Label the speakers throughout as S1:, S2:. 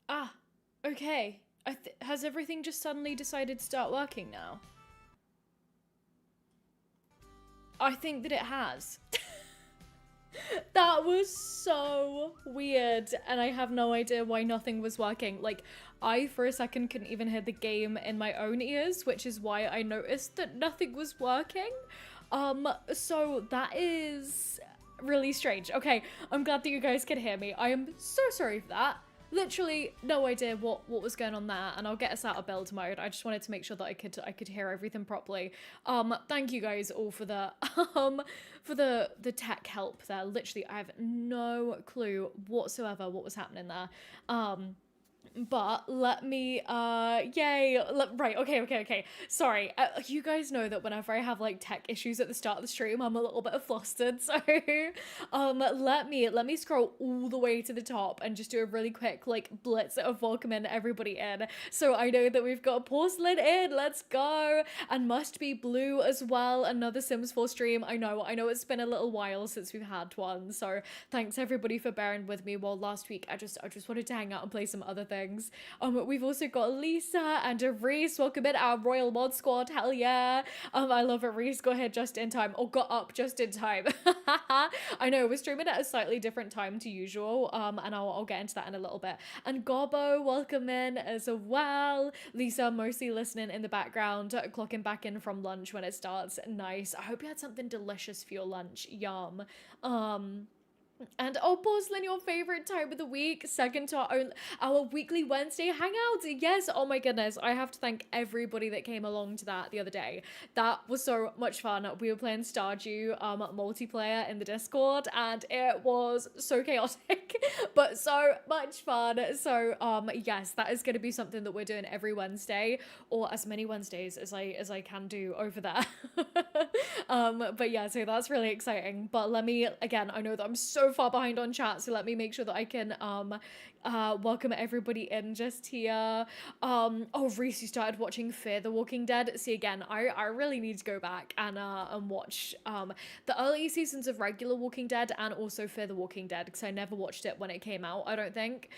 S1: Ah, okay. Has everything just suddenly decided to start working now? I think that it has. That was so weird, and I have no idea why nothing was working. Like, I for a second couldn't even hear the game in my own ears, which is why I noticed that nothing was working. So that is really strange. Okay, I'm glad that you guys can hear me. I am so sorry for that. Literally no idea what was going on there, and I'll get us out of build mode. I just wanted to make sure that I could hear everything properly. Thank you guys all for the the tech help there. Literally, I have no clue whatsoever what was happening there. But let me, yay, right, okay. Sorry, you guys know that whenever I have like tech issues at the start of the stream, I'm a little bit flustered. So, let me scroll all the way to the top and just do a really quick like blitz of welcoming everybody in. So I know that we've got Porcelain in, let's go, and Must Be Blue as well. Another Sims 4 stream. I know it's been a little while since we've had one. So thanks everybody for bearing with me. Well, last week I just wanted to hang out and play some other things. We've also got Lisa and Reese. Welcome in our Royal Mod Squad. Hell yeah. I love it. Reese got here just in time, or got up just in time. I know we're streaming at a slightly different time to usual. And I'll get into that in a little bit. And Gobbo, welcome in as well. Lisa mostly listening in the background, clocking back in from lunch when it starts. Nice. I hope you had something delicious for your lunch. Yum. And oh, Porcelain, your favorite time of the week, second to our weekly Wednesday hangout. Yes, oh my goodness, I have to thank everybody that came along to that the other day. That was so much fun. We were playing Stardew multiplayer in the Discord, and it was so chaotic, but so much fun. So yes, that is going to be something that we're doing every Wednesday, or as many Wednesdays as I can do over there. But yeah, so that's really exciting. But let me, again, I know that I'm so far behind on chat, so let me make sure that I can welcome everybody in just here. Oh, Reese, you started watching Fear the Walking Dead. See, again, I really need to go back and watch the early seasons of regular Walking Dead and also Fear the Walking Dead, because I never watched it when it came out, I don't think.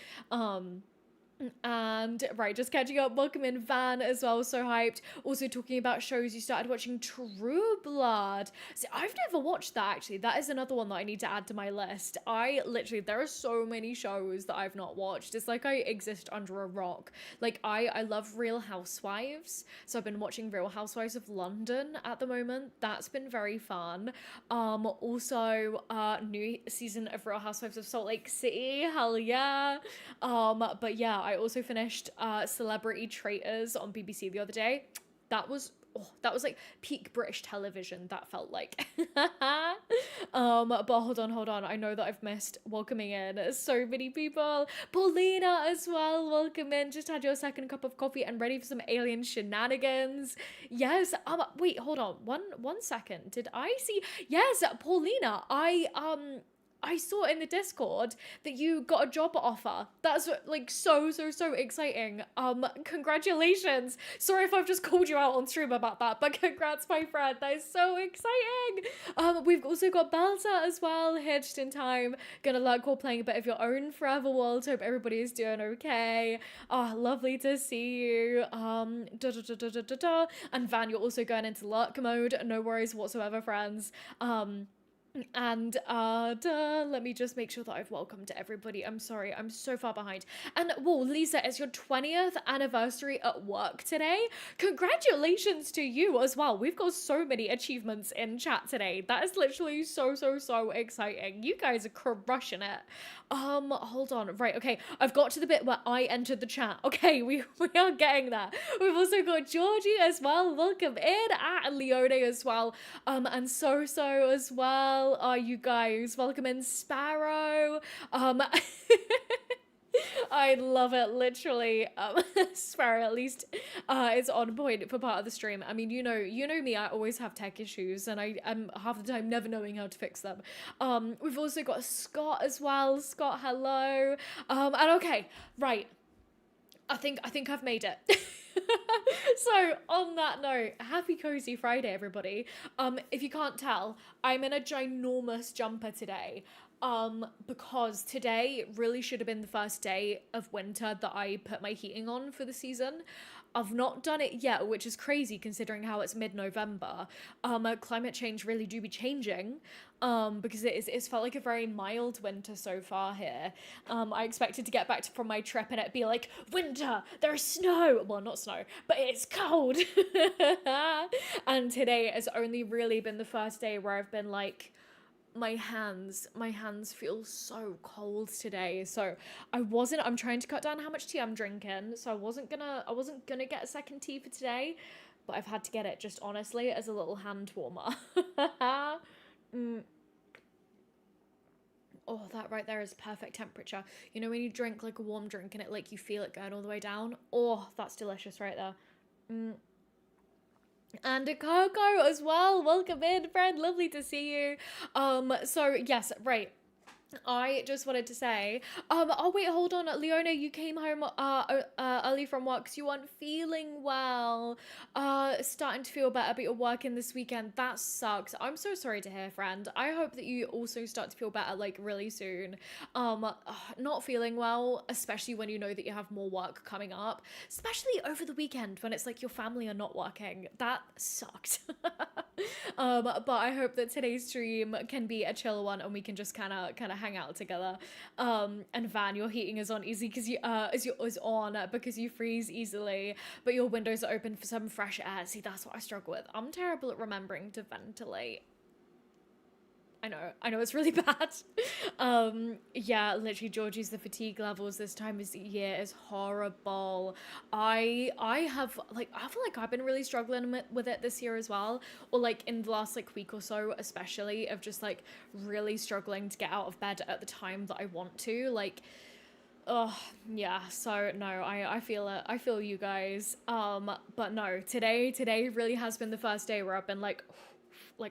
S1: And right, just catching up. Welcome in Van as well, so hyped. Also talking about shows, you started watching True Blood. See, I've never watched that actually. That is another one that I need to add to my list. I literally, there are so many shows that I've not watched. It's like I exist under a rock. Like I love Real Housewives, so I've been watching Real Housewives of London at the moment. That's been very fun. Also new season of Real Housewives of Salt Lake City. Hell yeah. But yeah, I also finished Celebrity Traitors on BBC the other day. That was like peak British television, that felt like. But hold on. I know that I've missed welcoming in so many people. Paulina as well, welcome in. Just had your second cup of coffee and ready for some alien shenanigans. Yes, wait, hold on. One second. Did I see? Yes, Paulina, I saw in the Discord that you got a job offer. That's like so exciting. Congratulations. Sorry if I've just called you out on stream about that, but congrats, my friend. That is so exciting. We've also got Belta as well, here just in time. Gonna lurk while playing a bit of your own Forever World. Hope everybody is doing okay. Oh, lovely to see you. And Van, you're also going into lurk mode. No worries whatsoever, friends. And let me just make sure that I've welcomed everybody. I'm sorry, I'm so far behind. And whoa, Lisa, it's your 20th anniversary at work today. Congratulations to you as well. We've got so many achievements in chat today. That is literally so exciting. You guys are crushing it. Hold on. Right, okay. I've got to the bit where I entered the chat. Okay, we are getting there. We've also got Georgie as well. Welcome in. And Leone as well. And so as well. You guys, welcome in Sparrow. I love it, literally. Sparrow at least is on point for part of the stream. I mean, you know me, I always have tech issues and I'm half the time never knowing how to fix them. We've also got Scott as well. Scott, hello. And okay, right. I think I've made it. So on that note, happy cozy Friday, everybody. If you can't tell, I'm in a ginormous jumper today. Because today really should have been the first day of winter that I put my heating on for the season. I've not done it yet, which is crazy considering how it's mid-November. Climate change really do be changing. Because it's felt like a very mild winter so far here. I expected to get back from my trip and it'd be like, winter, there's snow. Well, not snow, but it's cold. And today has only really been the first day where I've been like, my hands feel so cold today. So I'm trying to cut down how much tea I'm drinking. So I wasn't gonna get a second tea for today, but I've had to get it just honestly as a little hand warmer. mm. Oh, that right there is perfect temperature. You know when you drink like a warm drink and it like you feel it going all the way down? Oh, that's delicious right there. Mm. And a Coco as well. Welcome in, friend. Lovely to see you. So yes, right. I just wanted to say, oh wait, hold on, Leona, you came home early from work because you weren't feeling well. Starting to feel better, but you're working this weekend. That sucks. I'm so sorry to hear, friend. I hope that you also start to feel better like really soon. Not feeling well, especially when you know that you have more work coming up, especially over the weekend when it's like your family are not working. That sucked. But I hope that today's stream can be a chill one and we can just kind of hang out together. And Van, your heating is on easy because is on because you freeze easily, but your windows are open for some fresh air. See, that's what I struggle with. I'm terrible at remembering to ventilate. I know it's really bad. Yeah, literally, Georgie's the fatigue levels this time of the year is horrible. I feel like I've been really struggling with it this year as well, or like in the last like week or so, especially of just like really struggling to get out of bed at the time that I want to. Like, oh yeah, so no, I feel it. I feel you guys. But no, today really has been the first day where I've been like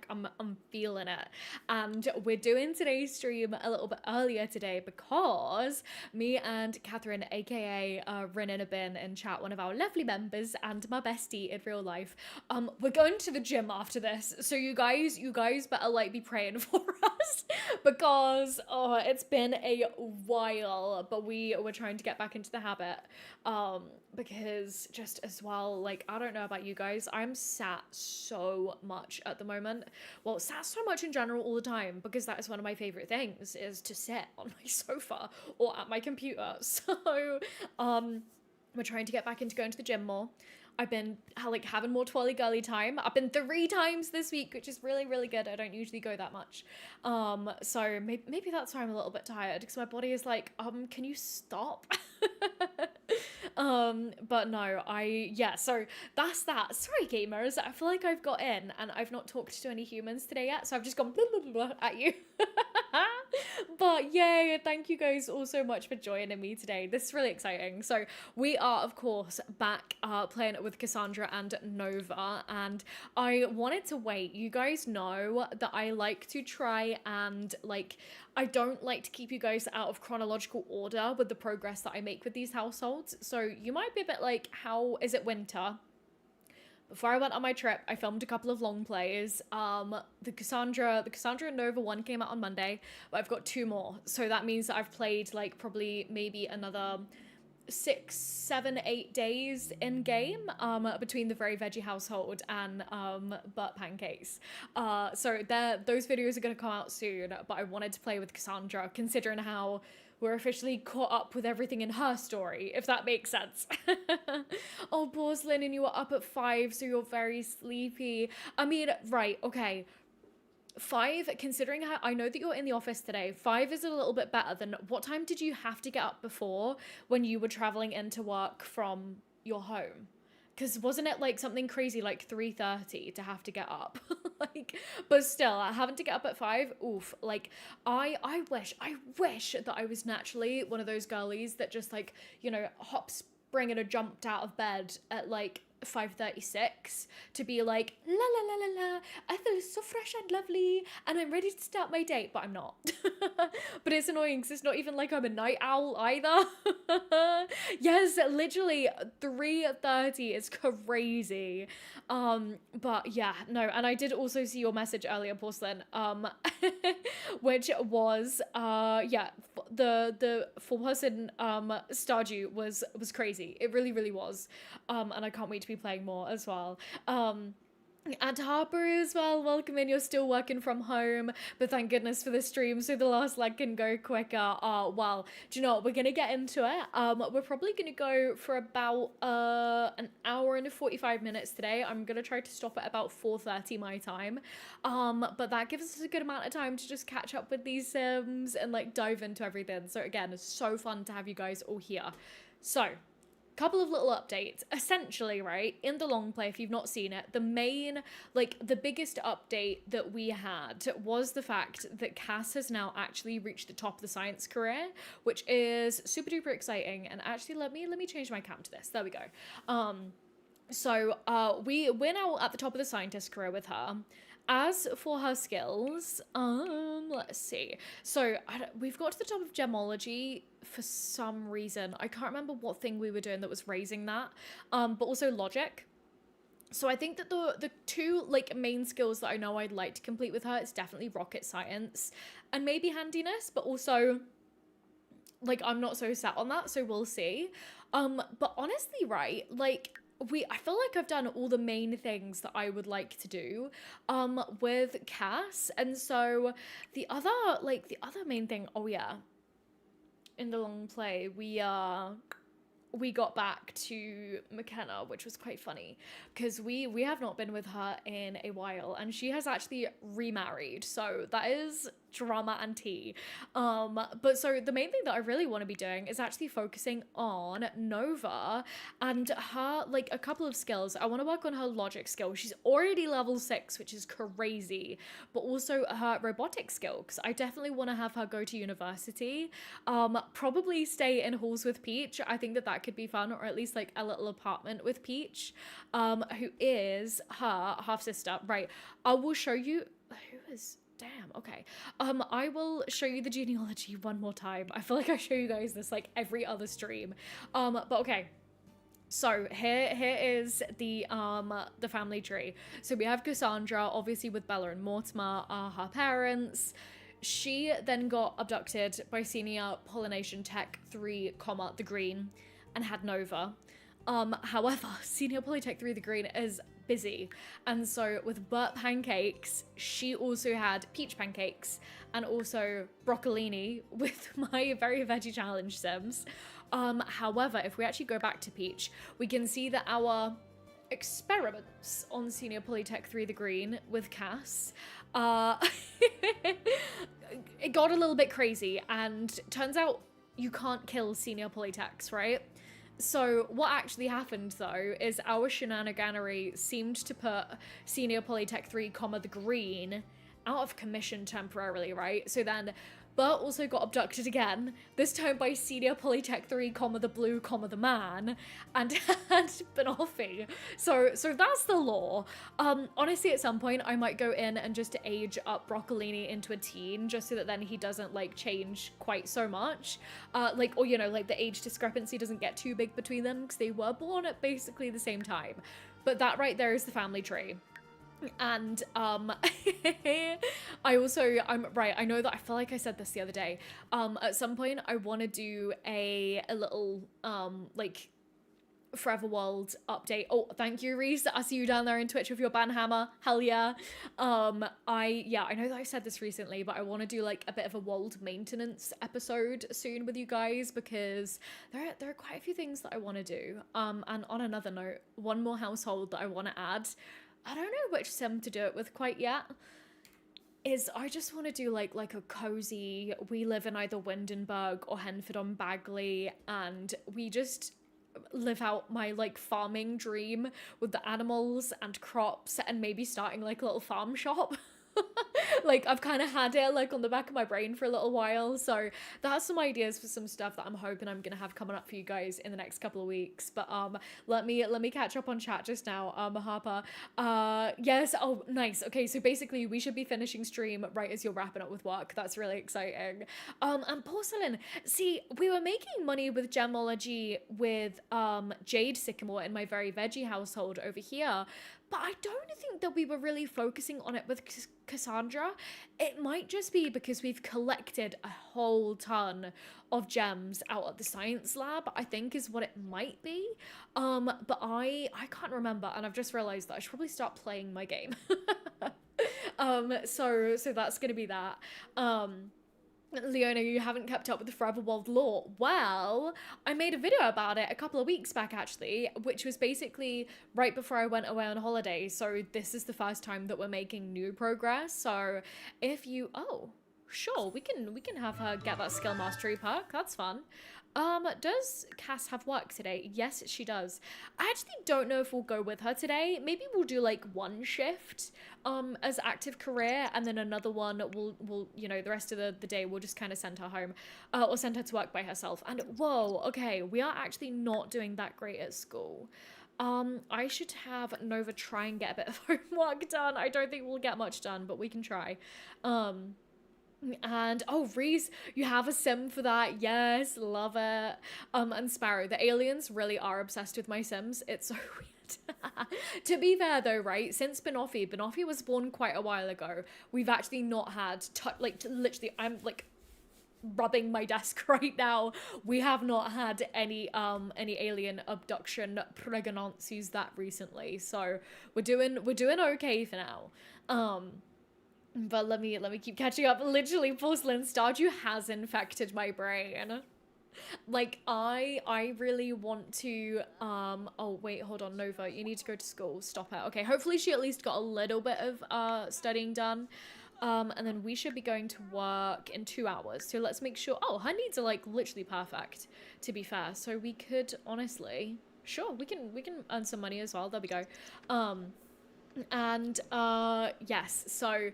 S1: I'm feeling it. And we're doing today's stream a little bit earlier today because me and Catherine, aka Rin in a Bin in chat, one of our lovely members and my bestie in real life, we're going to the gym after this. So you guys better like be praying for us because it's been a while, but we're trying to get back into the habit. Because just as well, like, I don't know about you guys, I'm sat so much at the moment. Well, sat so much in general all the time because that is one of my favorite things, is to sit on my sofa or at my computer. So, we're trying to get back into going to the gym more. I've been like having more twirly girly time. I've been 3 times this week, which is really, really good. I don't usually go that much. So maybe that's why I'm a little bit tired because my body is like, can you stop? But no, so that's that. Sorry, gamers. I feel like I've got in and I've not talked to any humans today yet, so I've just gone blah, blah, blah, blah at you. But yay, thank you guys all so much for joining me today. This is really exciting. So we are, of course, back playing it with Cassandra and Nova, and I wanted to wait. You guys know that I like to try and like, I don't like to keep you guys out of chronological order with the progress that I make with these households. So you might be a bit like, how is it winter? Before I went on my trip, I filmed a couple of long plays. The Cassandra and Nova one came out on Monday, but I've got 2 more. So that means that I've played like probably maybe another 6, 7, 8 days in game between the Very Veggie Household and Butt Pancakes. So those videos are going to come out soon, but I wanted to play with Cassandra considering how we're officially caught up with everything in her story, if that makes sense. Oh, Porcelain, and you were up at 5, so you're very sleepy. I mean, right, okay. 5, considering how I know that you're in the office today, 5 is a little bit better than what time did you have to get up before when you were traveling into work from your home? Because wasn't it like something crazy like 3:30 to have to get up? Like, but still, having to get up at 5, oof. Like, I wish that I was naturally one of those girlies that just like, you know, hop, spring and a jumped out of bed at like 5:36 to be like la la la la la, I feel so fresh and lovely and I'm ready to start my day, but I'm not. But it's annoying because it's not even like I'm a night owl either. Yes, literally 3:30 is crazy. But yeah, no, and I did also see your message earlier, Porcelain, which was yeah, the 4-person Stardew was crazy. It really was. And I can't wait to be playing more as well. And Harper as well, welcome in. You're still working from home, but thank goodness for the stream so the last leg can go quicker. Well, do you know what? We're gonna get into it. We're probably gonna go for about an hour and 45 minutes today. I'm gonna try to stop at about 4:30 my time. But that gives us a good amount of time to just catch up with these Sims and like dive into everything. So again, it's so fun to have you guys all here. So, couple of little updates. Essentially, right, in the long play, if you've not seen it, the main, like, the biggest update that we had was the fact that Cass has now actually reached the top of the science career, which is super duper exciting. And actually, let me change my cam to this. There we go. We're now at the top of the scientist career with her. As for her skills, let's see. So we've got to the top of gemology for some reason. I can't remember what thing we were doing that was raising that. But also logic. So I think that the two like main skills that I know I'd like to complete with her is definitely rocket science and maybe handiness, but also like I'm not so set on that, so we'll see. But honestly, right, like I feel like I've done all the main things that I would like to do with Cass. And so the other main thing, oh yeah, in the long play, we got back to McKenna, which was quite funny because we have not been with her in a while and she has actually remarried, so that is drama and tea. But so the main thing that I really want to be doing is actually focusing on Nova and her, like, a couple of skills. I want to work on her logic skill. She's already level 6, which is crazy, but also her robotic skill, because I definitely want to have her go to university. Probably stay in halls with Peach. I think that could be fun, or at least like a little apartment with Peach, who is her half sister. Right, I will show you who is. Damn, okay. I will show you the genealogy one more time. I feel like I show you guys this like every other stream. But okay. So here is the family tree. So we have Cassandra, obviously with Bella and Mortimer are her parents. She then got abducted by Senior Pollination Tech 3, the Green, and had Nova. However, Senior Polytech 3 the Green is busy, and so with Burt Pancakes, she also had Peach Pancakes and also Broccolini with my Very Veggie Challenge Sims. However, if we actually go back to Peach, we can see that our experiments on Senior Polytech 3 the Green with Cass, it got a little bit crazy, and turns out you can't kill Senior Polytechs, right? So what actually happened though is our shenaniganery seemed to put Senior Polytech 3, the Green out of commission temporarily, right? So then Bert also got abducted again, this time by Senior Polytech 3, the Blue, the Man, and had Banoffee. So that's the law. Honestly, at some point, I might go in and just age up Broccolini into a teen, just so that then he doesn't, like, change quite so much. Or, you know, like, the age discrepancy doesn't get too big between them, because they were born at basically the same time. But that right there is the family tree. And I'm right, I know that I feel like I said this the other day. At some point I want to do a little like Forever World update. Oh, thank you, Reese. I see you down there in Twitch with your banhammer. Hell yeah. I know that I said this recently, but I want to do like a bit of a world maintenance episode soon with you guys, because there are quite a few things that I want to do. And on another note, one more household that I want to add. I don't know which sim to do it with quite yet. I just want to do like a cozy, we live in either Windenburg or Henford on Bagley, and we just live out my like farming dream with the animals and crops, and maybe starting like a little farm shop. Like I've kind of had it like on the back of my brain for a little while, so that's some ideas for some stuff that I'm hoping I'm gonna have coming up for you guys in the next couple of weeks. But let me catch up on chat just now. Harper, yes, oh nice. Okay, so basically we should be finishing stream right as you're wrapping up with work. That's really exciting. And porcelain, see, we were making money with gemology with Jade Sycamore in my very veggie household over here, but I don't think that we were really focusing on it with Cassandra. It might just be because we've collected a whole ton of gems out at the science lab, I think is what it might be. But I can't remember, and I've just realized that I should probably start playing my game. So that's gonna be that. Leona, you haven't kept up with the Forever World lore. Well, I made a video about it a couple of weeks back, actually, which was basically right before I went away on holiday. So this is the first time that we're making new progress. So if you, oh, sure, we can have her get that skill mastery perk. That's fun. Does Cass have work today? Yes, she does. I actually don't know if we'll go with her today. Maybe we'll do like one shift as active career, and then another one we'll you know, the rest of the day we'll just kind of send her home or send her to work by herself. And whoa, okay, we are actually not doing that great at school. I should have Nova try and get a bit of homework done. I don't think we'll get much done, but we can try. And oh, Reese, you have a sim for that. Yes, love it. And Sparrow, the aliens really are obsessed with my sims. It's so weird. To be fair though, right, since Banoffee was born quite a while ago, we've actually not had literally, I'm like rubbing my desk right now. We have not had any alien abduction pregnancies that recently, so we're doing okay for now. But let me keep catching up. Literally, Porcelain Stardew has infected my brain. Like, I really want to, oh, wait, hold on, Nova, you need to go to school. Stop it. Okay, hopefully she at least got a little bit of, studying done. And then we should be going to work in 2 hours. So let's make sure, oh, her needs are, like, literally perfect, to be fair. So we could, honestly, sure, we can earn some money as well. There we go. And, yes, so...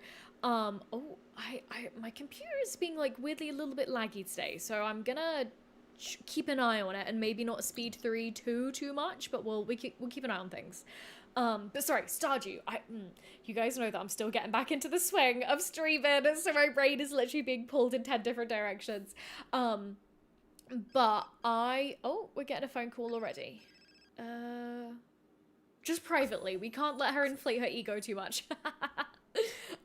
S1: oh, my computer is being like weirdly a little bit laggy today, so I'm gonna keep an eye on it and maybe not speed through too much, but we'll keep an eye on things. But sorry, Stardew, you guys know that I'm still getting back into the swing of streaming, so my brain is literally being pulled in 10 different directions. But oh, we're getting a phone call already. Just privately, we can't let her inflate her ego too much.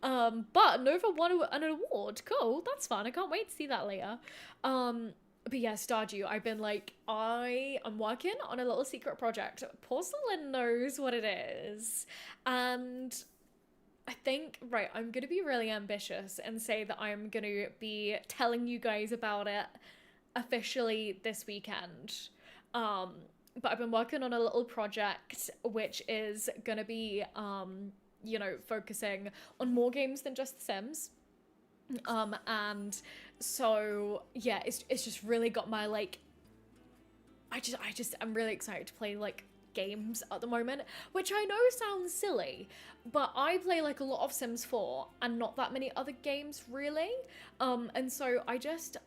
S1: But Nova won an award. Cool, that's fun. I can't wait to see that later. But yeah, Stardew, I've been like, I'm working on a little secret project. Porcelain knows what it is. And I think, right, I'm gonna be really ambitious and say that I'm gonna be telling you guys about it officially this weekend. But I've been working on a little project which is gonna be, you know, focusing on more games than just The Sims. And so, yeah, it's just really got my, like, I'm really excited to play, like, games at the moment, which I know sounds silly, but I play, like, a lot of Sims 4 and not that many other games, really. And so I just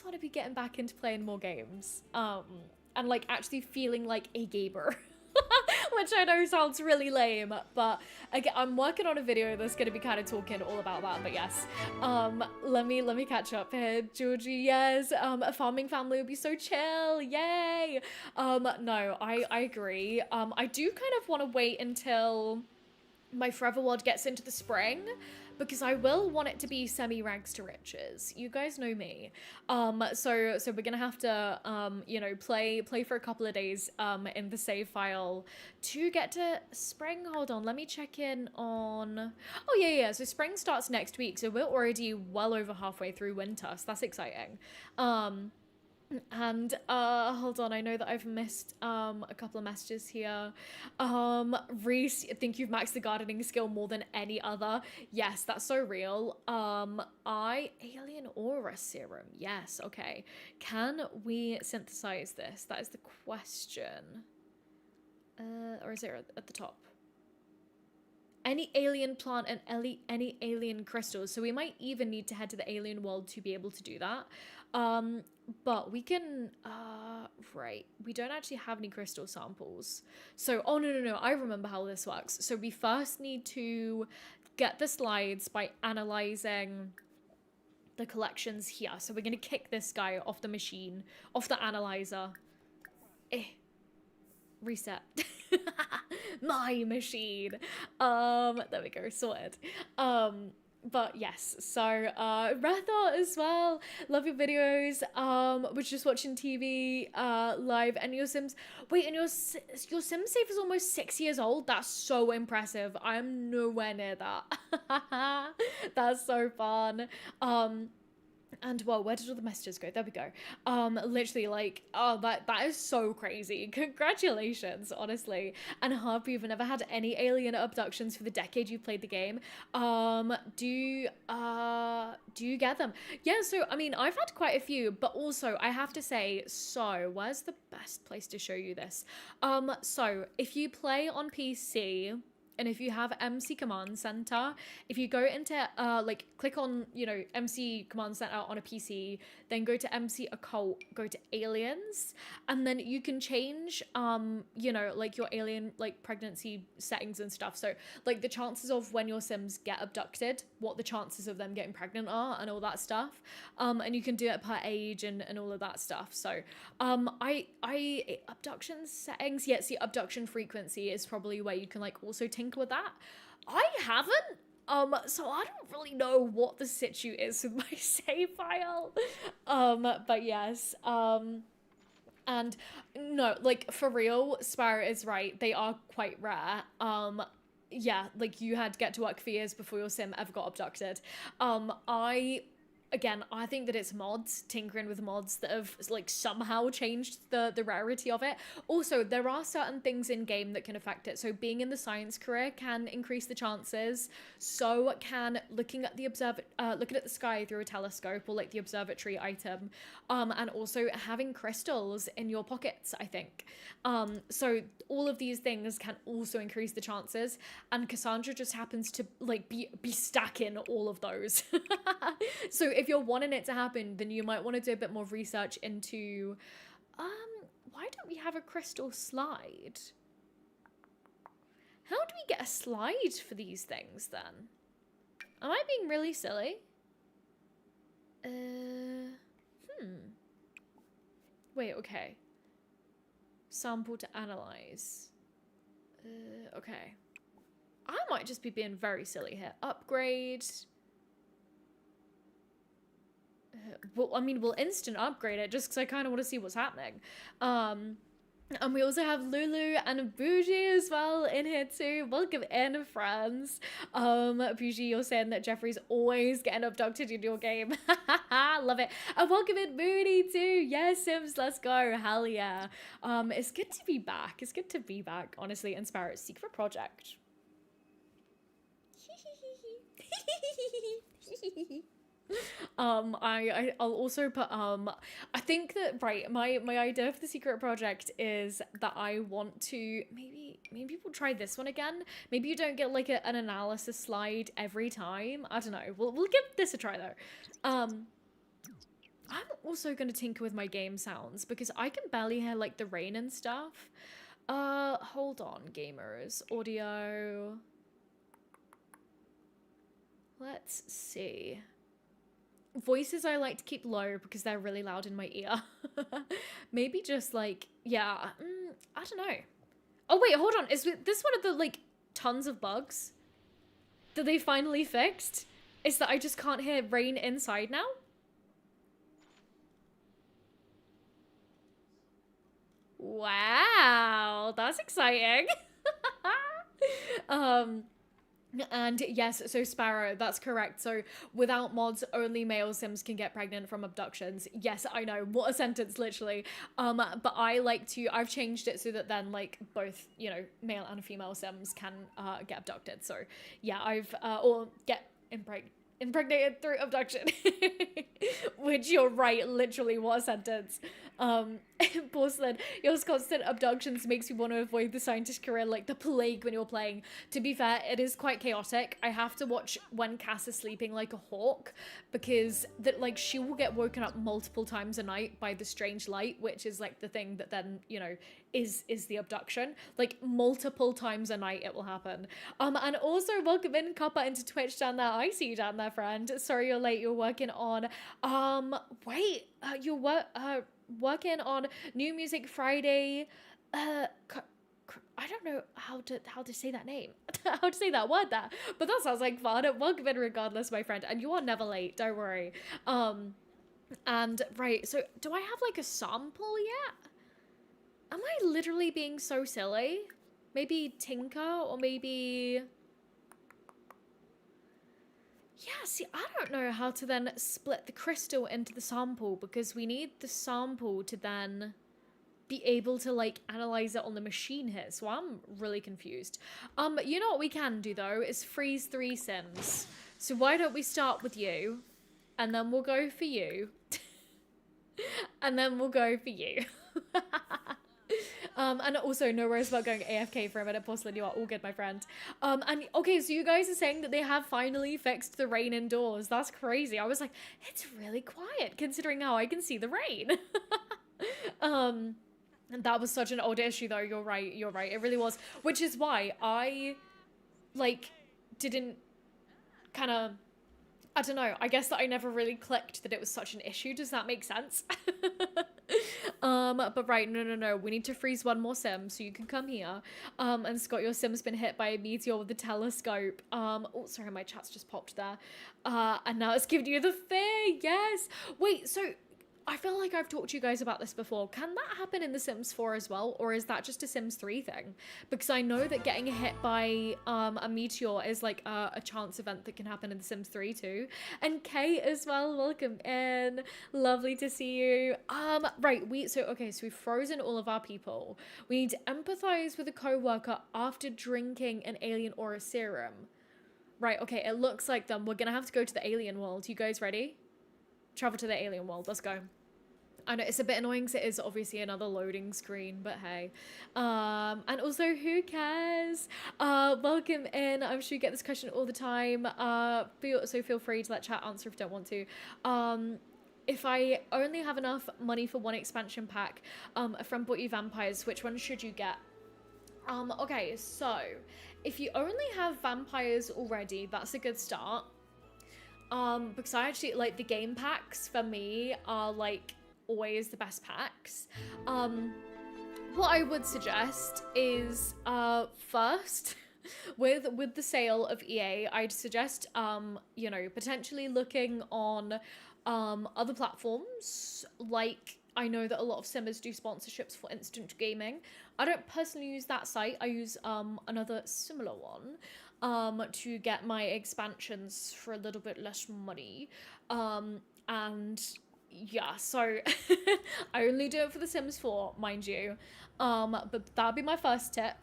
S1: want to be getting back into playing more games. And, like, actually feeling like a gamer. Which I know sounds really lame, but again, I'm working on a video that's going to be kind of talking all about that. But yes, let me catch up here, Georgie. Yes, a farming family would be so chill. Yay. No, I agree. I do kind of want to wait until my Forever World gets into the spring, because I will want it to be semi-rags to riches. You guys know me. So we're gonna have to, you know, play for a couple of days in the save file to get to spring. Hold on, let me check in on... Oh, yeah, so spring starts next week, so we're already well over halfway through winter, so that's exciting. And hold on, I know that I've missed a couple of messages here. Reese, I think you've maxed the gardening skill more than any other. Yes, that's so real. Alien aura serum. Yes, okay. Can we synthesize this? That is the question. Or is it at the top? any alien plant and any alien crystals. So we might even need to head to the alien world to be able to do that. But we can, right, we don't actually have any crystal samples. So, oh no, I remember how this works. So we first need to get the slides by analyzing the collections here. So we're gonna kick this guy off the machine, off the analyzer. Reset. My machine. There we go, sorted. But yes, so Rethart as well, love your videos. Was just watching TV live, and your Sims, wait, and your Sim Safe is almost 6 years old. That's so impressive. I'm nowhere near that. That's so fun. And well, where did all the messages go? There we go. Literally, like, oh, that is so crazy. Congratulations, honestly. And hope you've never had any alien abductions for the decade you've played the game. Do you get them? Yeah, so I mean, I've had quite a few, but also I have to say, so where's the best place to show you this? So if you play on PC, and if you have MC Command Center, if you go into, like, click on, you know, MC Command Center on a PC, then go to MC Occult, go to Aliens, and then you can change, you know, like, your alien, like, pregnancy settings and stuff. So, like, the chances of when your Sims get abducted, what the chances of them getting pregnant are, and all that stuff. And you can do it per age and all of that stuff. So, abduction settings, yeah, see, abduction frequency is probably where you can, like, also tinker with that. I haven't, so I don't really know what the situ is with my save file. But yes, and no, like, for real, Sparrow is right, they are quite rare. Yeah, like, you had to get to work for years before your Sim ever got abducted. Again, I think that it's mods, tinkering with mods, that have, like, somehow changed the rarity of it. Also, there are certain things in game that can affect it. So being in the science career can increase the chances. So can looking at the sky through a telescope, or like the observatory item, and also having crystals in your pockets, I think. So all of these things can also increase the chances, and Cassandra just happens to, like, be stacking all of those. So if you're wanting it to happen, then you might want to do a bit more research into, why don't we have a crystal slide? How do we get a slide for these things then? Am I being really silly? Wait, okay. Sample to analyze. Okay. I might just be being very silly here. Upgrade. Well, I mean, we'll instant upgrade it just because I kind of want to see what's happening. And we also have Lulu and Bougie as well in here too. Welcome in, friends. Bougie, you're saying that Jeffrey's always getting abducted in your game. Love it. And welcome in Moody too. Yes, Sims, let's go. Hell yeah. It's good to be back. It's good to be back, honestly. And Sparrow's secret project. I'll also put, I think that, right, my idea for the secret project is that I want to, maybe we'll try this one again. Maybe you don't get, like, an analysis slide every time. I don't know. We'll give this a try though. I'm also gonna tinker with my game sounds because I can barely hear, like, the rain and stuff. Hold on, gamers. Audio. Let's see. Voices I like to keep low because they're really loud in my ear. Maybe just, like, yeah, I don't know. Oh wait, hold on, is this one of the, like, tons of bugs that they finally fixed? Is that I just can't hear rain inside now? Wow, that's exciting. And yes, so Sparrow, that's correct. So without mods, only male Sims can get pregnant from abductions. Yes, I know, what a sentence, literally. But I've changed it so that then, like, both, you know, male and female Sims can get abducted. So yeah, or get impregnated through abduction. Which, you're right, literally, what a sentence. Porcelain, your constant abductions makes me want to avoid the scientist career like the plague when you're playing. To be fair, it is quite chaotic. I have to watch when Cass is sleeping like a hawk, because that, like, she will get woken up multiple times a night by the strange light, which is like the thing that then, you know, is the abduction. Like multiple times a night it will happen. And also welcome in Copper into Twitch down there. I see you down there, friend. Sorry you're late. You're working on working on New Music Friday. I don't know how to say that name, how to say that word there, but that sounds like fun. Welcome in regardless, my friend, and you are never late, don't worry. And right, so do I have like a sample yet? Am I literally being so silly? Maybe Tinker, or maybe... Yeah, see, I don't know how to then split the crystal into the sample, because we need the sample to then be able to, like, analyze it on the machine here, so I'm really confused. You know what we can do, though, is freeze 3 Sims. So why don't we start with you, and then we'll go for you, and then we'll go for you. And also, no worries about going AFK for a minute, Porcelain, you are all good, my friend. And okay, so you guys are saying that they have finally fixed the rain indoors. That's crazy. I was like, it's really quiet considering how I can see the rain. And that was such an old issue though. You're right. It really was. Which is why I, like, didn't kind of, I don't know, I guess that I never really clicked that it was such an issue. Does that make sense? But right, no, we need to freeze one more sim so you can come here. And Scott, your sim's been hit by a meteor with a telescope. Oh, sorry, my chat's just popped there. And now it's giving you the fear, yes. Wait, so I feel like I've talked to you guys about this before. Can that happen in The Sims 4 as well? Or is that just a Sims 3 thing? Because I know that getting hit by a meteor is like a chance event that can happen in The Sims 3 too. And Kate as well, welcome in. Lovely to see you. Right, so we've frozen all of our people. We need to empathize with a co-worker after drinking an alien aura serum. Right, okay, it looks like them. We're gonna have to go to the alien world. You guys ready? Travel to the alien world. Let's go. I know it's a bit annoying because it is obviously another loading screen, but hey. And also, who cares? Welcome in. I'm sure you get this question all the time. Feel free to let chat answer if you don't want to. If I only have enough money for one expansion pack, a friend bought you vampires. Which one should you get? Okay, so if you only have vampires already, that's a good start. Because I actually, like, the game packs for me are, like, always the best packs. What I would suggest is, first, with the sale of EA, I'd suggest, you know, potentially looking on, other platforms. Like, I know that a lot of Simmers do sponsorships for instant gaming. I don't personally use that site. I use, another similar one. To get my expansions for a little bit less money. And yeah, so I only do it for The Sims 4, mind you. But that'd be my first tip.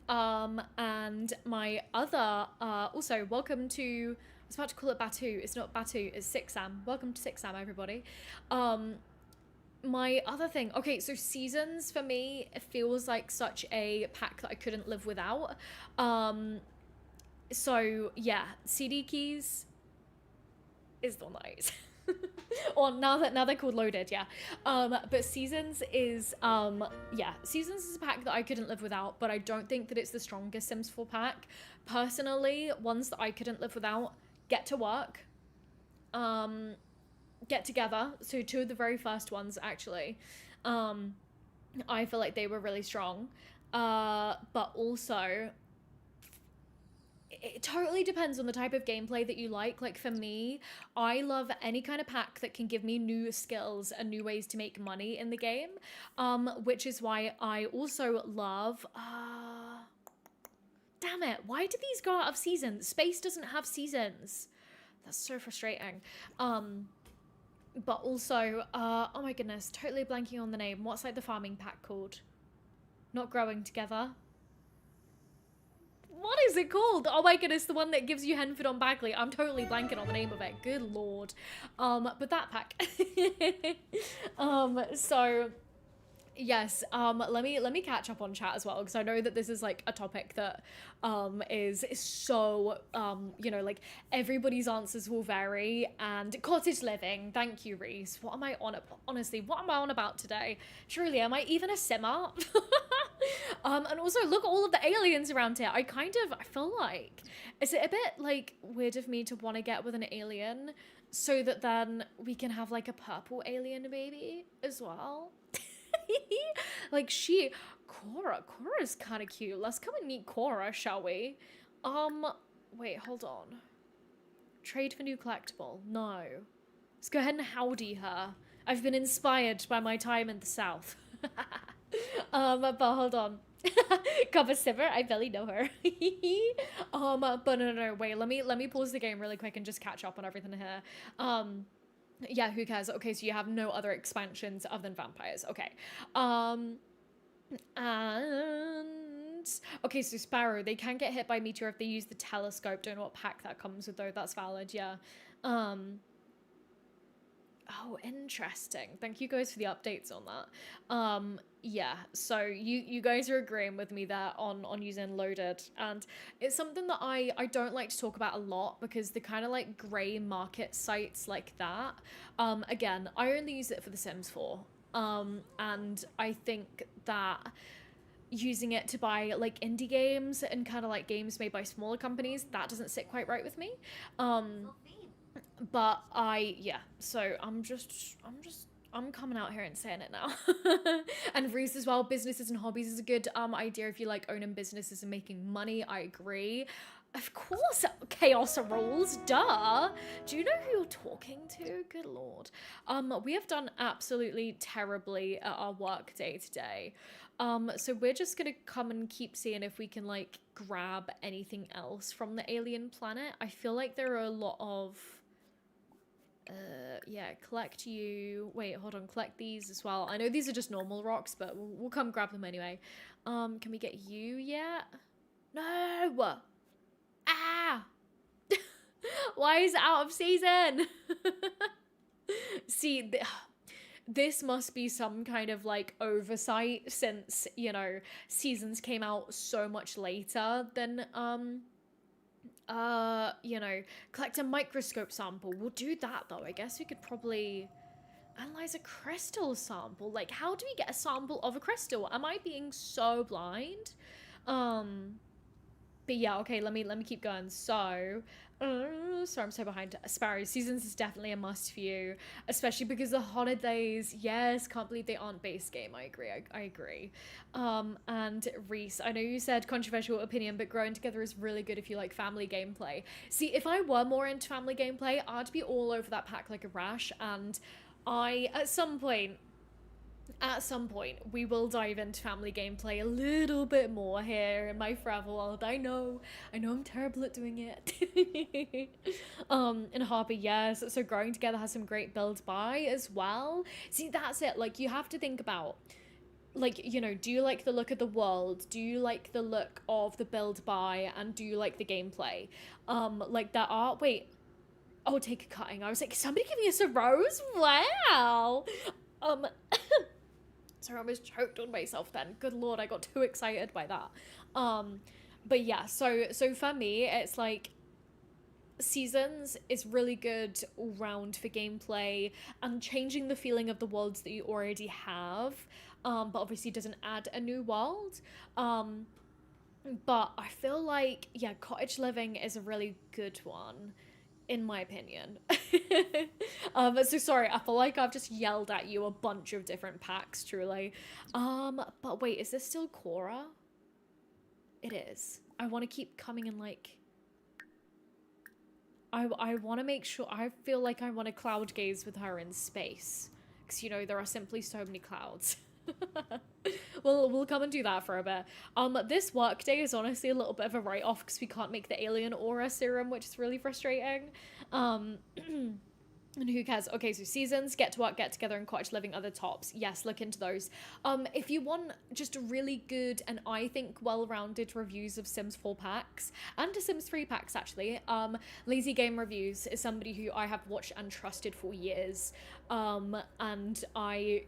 S1: And my other, also welcome to, I was about to call it Batu. It's not Batu, it's Sixam. Welcome to Sixam, everybody. My other thing, okay, so Seasons for me, it feels like such a pack that I couldn't live without. So yeah, CD keys is the nice. Or now they're called loaded, yeah. But Seasons is Seasons is a pack that I couldn't live without, but I don't think that it's the strongest Sims 4 pack. Personally, ones that I couldn't live without, Get to Work, Get Together, so 2 of the very first ones actually. I feel like they were really strong. But also, it totally depends on the type of gameplay that you like. Like for me, I love any kind of pack that can give me new skills and new ways to make money in the game. Which is why I also love, damn it, why did these go out of seasons? Space doesn't have seasons. That's so frustrating. But also, oh my goodness, totally blanking on the name. What's like the farming pack called? Not Growing Together. What is it called? Oh my goodness, the one that gives you Henford on Bagley. I'm totally blanking on the name of it. Good lord. But that pack. So Yes, let me catch up on chat as well because I know that this is like a topic that is so like everybody's answers will vary. And cottage living, thank you, Reese. What am I on about? Honestly, what am I on about today? Truly, am I even a simmer? And also look at all of the aliens around here. I feel like, is it a bit like weird of me to want to get with an alien so that then we can have like a purple alien baby as well? Like Cora's kind of cute. Let's come and meet Cora, shall we? Um, Wait, hold on. Trade for new collectible. No. Let's go ahead and howdy her. I've been inspired by my time in the South. But hold on. Cover Simmer, I barely know her. But no, wait, let me pause the game really quick and just catch up on everything here. Yeah, who cares? Okay, so you have no other expansions other than vampires. Okay. And okay, so Sparrow, they can get hit by meteor if they use the telescope. Don't know what pack that comes with though. That's valid, yeah. Oh, interesting. Thank you guys for the updates on that. Yeah, so you guys are agreeing with me there on using loaded, and it's something that I don't like to talk about a lot because the kind of like gray market sites like that. Again, I only use it for The Sims 4. And I think that using it to buy like indie games and kind of like games made by smaller companies, that doesn't sit quite right with me. But so I'm coming out here and saying it now. And Reese as well, businesses and hobbies is a good idea if you like owning businesses and making money. I agree. Of course, chaos rules, duh. Do you know who you're talking to? Good lord. We have done absolutely terribly at our work day today. So we're just gonna come and keep seeing if we can like grab anything else from the alien planet. I feel like there are a lot of yeah, collect you. Wait, hold on, collect these as well. I know these are just normal rocks, but we'll come grab them anyway. Can we get you yet? No! Ah! Why is it out of season? See, this must be some kind of like oversight since, seasons came out so much later than collect a microscope sample. We'll do that though. I guess we could probably analyze a crystal sample. Like, how do we get a sample of a crystal? Am I being so blind? But yeah, okay, let me keep going. So, sorry, I'm so behind. Sparrow seasons is definitely a must for you, especially because the holidays. Yes, can't believe they aren't base game. I agree. I agree. And Reese, I know you said controversial opinion, but growing together is really good if you like family gameplay. See, if I were more into family gameplay, I'd be all over that pack like a rash, and at some point, we will dive into family gameplay a little bit more here in my forever world. I know I'm terrible at doing it. In Harper, yes. So growing together has some great build by as well. See, that's it. Like, you have to think about, like, do you like the look of the world? Do you like the look of the build by? And do you like the gameplay? Like that art. Wait. Oh, take a cutting. I was like, somebody giving us a rose? Wow. Sorry, I almost choked on myself then. Good lord, I got too excited by that. But yeah, so for me, it's like Seasons is really good all round for gameplay and changing the feeling of the worlds that you already have. But obviously doesn't add a new world. But I feel like, yeah, cottage living is a really good one, in my opinion. So sorry, I feel like I've just yelled at you a bunch of different packs, truly. But wait, is this still Cora? It is. I want to keep coming in, like, I want to make sure, I feel like I want to cloud gaze with her in space, because there are simply so many clouds. Well, we'll come and do that for a bit. This work day is honestly a little bit of a write-off because we can't make the alien aura serum, which is really frustrating. And who cares? Okay, so seasons, get to work, get together, and cottage living are the tops. Yes, look into those. If you want just really good and I think well-rounded reviews of Sims 4 packs and to Sims 3 packs actually, Lazy Game Reviews is somebody who I have watched and trusted for years. And I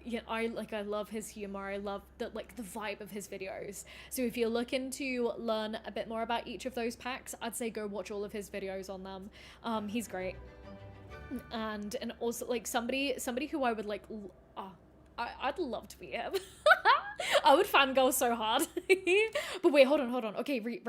S1: love his humor. I love the vibe of his videos. So if you're looking to learn a bit more about each of those packs, I'd say go watch all of his videos on them. He's great. And also like somebody who I would like I'd love to be him. I would fangirl so hard. But wait, hold on. Okay, wait,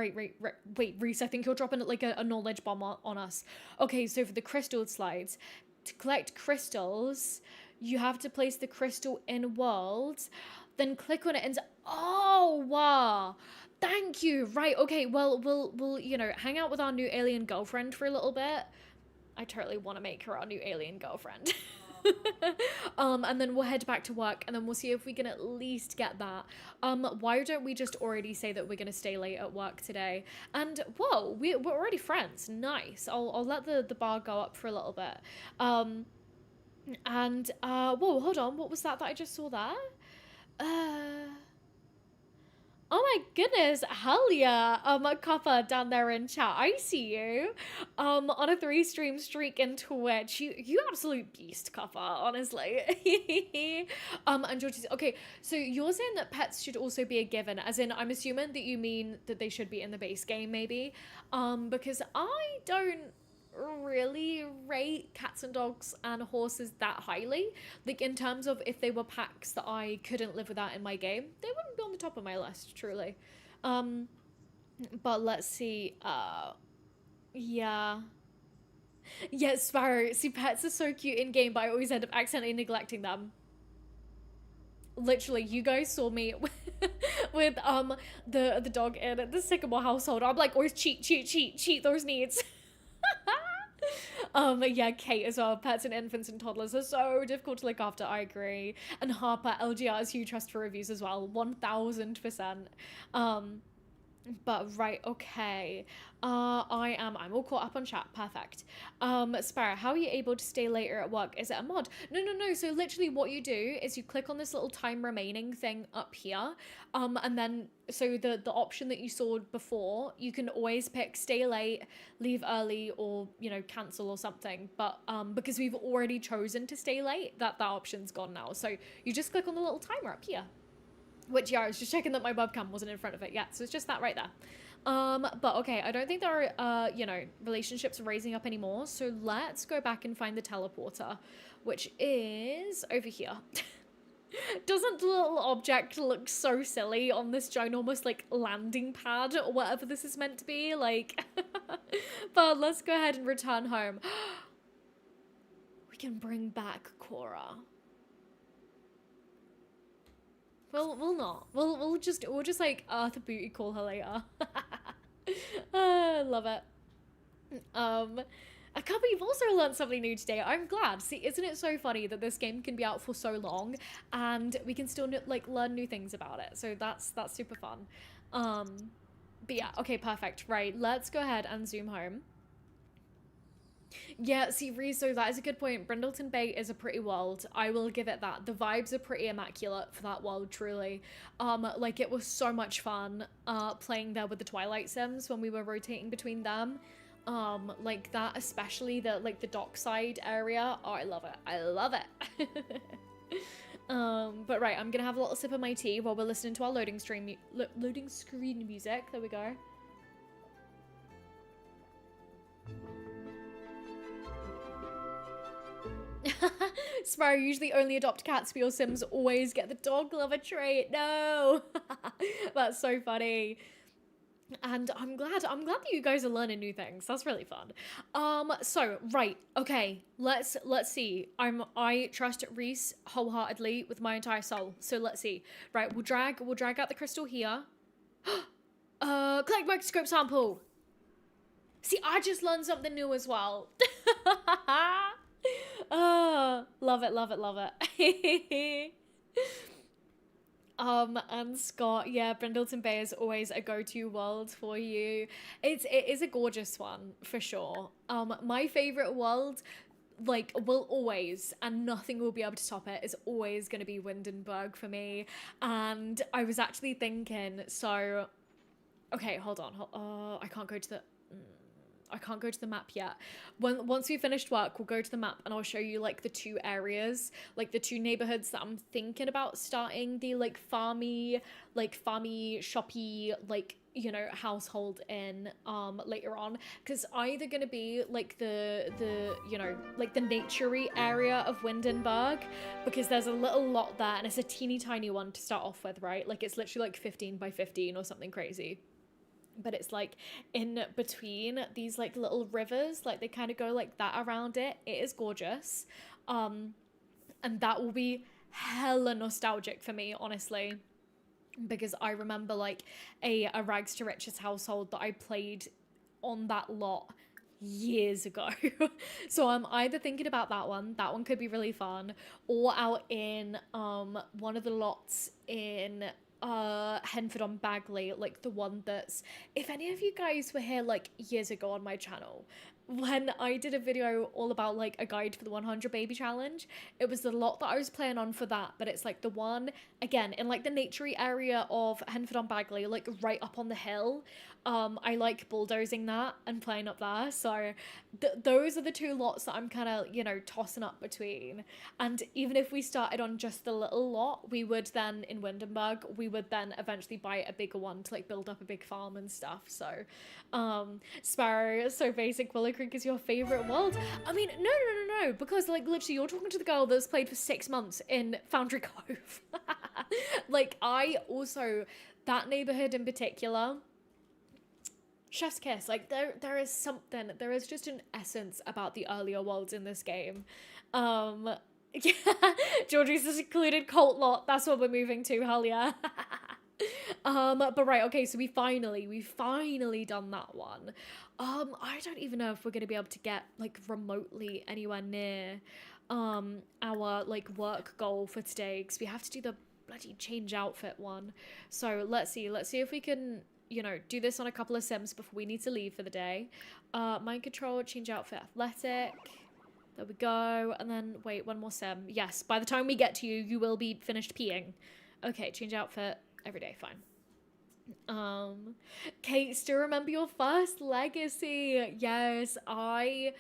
S1: Reese, I think you're dropping like a knowledge bomb on us. Okay, so for the crystal slides, to collect crystals, you have to place the crystal in worlds, then click on it and oh wow. Thank you. Right, okay, well we'll hang out with our new alien girlfriend for a little bit. I totally want to make her our new alien girlfriend. And then we'll head back to work and then we'll see if we can at least get that. Why don't we just already say that we're going to stay late at work today? And whoa, we're already friends. Nice. I'll let the bar go up for a little bit. Whoa, hold on. What was that I just saw there? Oh my goodness, hell yeah. Copper down there in chat, I see you. On a 3-stream streak in Twitch. You absolute beast, Copper, honestly. And George says, okay, so you're saying that pets should also be a given, as in, I'm assuming that you mean that they should be in the base game, maybe? Because I don't really rate cats and dogs and horses that highly. Like in terms of if they were packs that I couldn't live without in my game, they wouldn't be on the top of my list, truly. But let's see. Yeah, Sparrow, see, pets are so cute in game, but I always end up accidentally neglecting them. Literally, you guys saw me with the dog in the Sycamore household. I'm like, always cheat those needs. Yeah, Kate as well. Pets and infants and toddlers are so difficult to look after, I agree. And Harper, LGR is huge trust for reviews as well, 1000%. But right, okay. I'm all caught up on chat. Perfect. Sparrow, how are you able to stay later at work? Is it a mod? No. So literally what you do is you click on this little time remaining thing up here. And then, so the option that you saw before, you can always pick stay late, leave early, or, cancel or something. But, because we've already chosen to stay late, that option's gone now. So you just click on the little timer up here. Which, yeah, I was just checking that my webcam wasn't in front of it. Yeah, so it's just that right there. But okay, I don't think there are, relationships raising up anymore. So let's go back and find the teleporter, which is over here. Doesn't the little object look so silly on this ginormous, landing pad or whatever this is meant to be? But let's go ahead and return home. We can bring back Cora. We'll not. We'll just Arthur Booty call her later. Love it. A couple, you've also learned something new today. I'm glad. See, isn't it so funny that this game can be out for so long and we can still learn new things about it? So that's super fun. But yeah, okay, perfect. Right, let's go ahead and zoom home. Yeah, see, Reese, so that is a good point. Brindleton Bay is a pretty world. I will give it that. The vibes are pretty immaculate for that world, truly. It was so much fun playing there with the Twilight Sims when we were rotating between them. That, especially the dockside area. Oh, I love it. I love it. But right, I'm gonna have a little sip of my tea while we're listening to our loading screen music. There we go. Sparrow, usually only adopt cats, but your Sims always get the dog lover trait. No. That's so funny. And I'm glad that you guys are learning new things. That's really fun. So right, okay, let's see. I trust Reese wholeheartedly with my entire soul. So let's see. Right, we'll drag out the crystal here. Collect microscope sample. See, I just learned something new as well. Love it. And Scott, yeah, Brindleton Bay is always a go-to world for you. It is a gorgeous one, for sure. My favorite world, like, will always, and nothing will be able to top it, is always going to be Windenburg for me. And I was actually thinking, so, okay, hold on. I can't go to the... I can't go to the map yet. Once we finished work, we'll go to the map and I'll show you like the two areas, like the two neighborhoods that I'm thinking about starting the like farmy, shoppy, like, you know, household in later on, because either gonna be like the you know, like the naturey area of Windenburg, because there's a little lot there and it's a teeny tiny one to start off with, right? Like it's literally like 15 by 15 or something crazy. But it's like in between these like little rivers, like they kind of go like that around it. It is gorgeous. And that will be hella nostalgic for me, honestly, because I remember like a rags to riches household that I played on that lot years ago. So I'm either thinking about that one could be really fun, or out in one of the lots in Henford on Bagley, like the one that's, if any of you guys were here like years ago on my channel when I did a video all about like a guide for the 100 baby challenge, it was the lot that I was playing on for that. But it's like the one again in like the naturey area of Henford on Bagley, like right up on the hill. I like bulldozing that and playing up there. So those are the two lots that I'm kind of, you know, tossing up between. And even if we started on just the little lot, we would then in Windenburg, we would then eventually buy a bigger one to like build up a big farm and stuff. So Sparrow, so basic, Willow Creek is your favorite world. I mean, no, because like literally you're talking to the girl that's played for 6 months in Foundry Cove. Like I also, that neighborhood in particular, chef's kiss. Like there is something, there is just an essence about the earlier worlds in this game. Yeah, Georgie's a secluded cult lot, that's what we're moving to, hell yeah. But right, okay, so we finally done that one. I don't even know if we're gonna be able to get like remotely anywhere near our like work goal for today, because we have to do the bloody change outfit one. So let's see if we can, you know, do this on a couple of sims before we need to leave for the day. Mind control, change outfit, athletic. There we go. And then wait, one more sim. Yes, by the time we get to you, you will be finished peeing. Okay, change outfit, everyday, fine. Kate, still remember your first legacy? Yes, I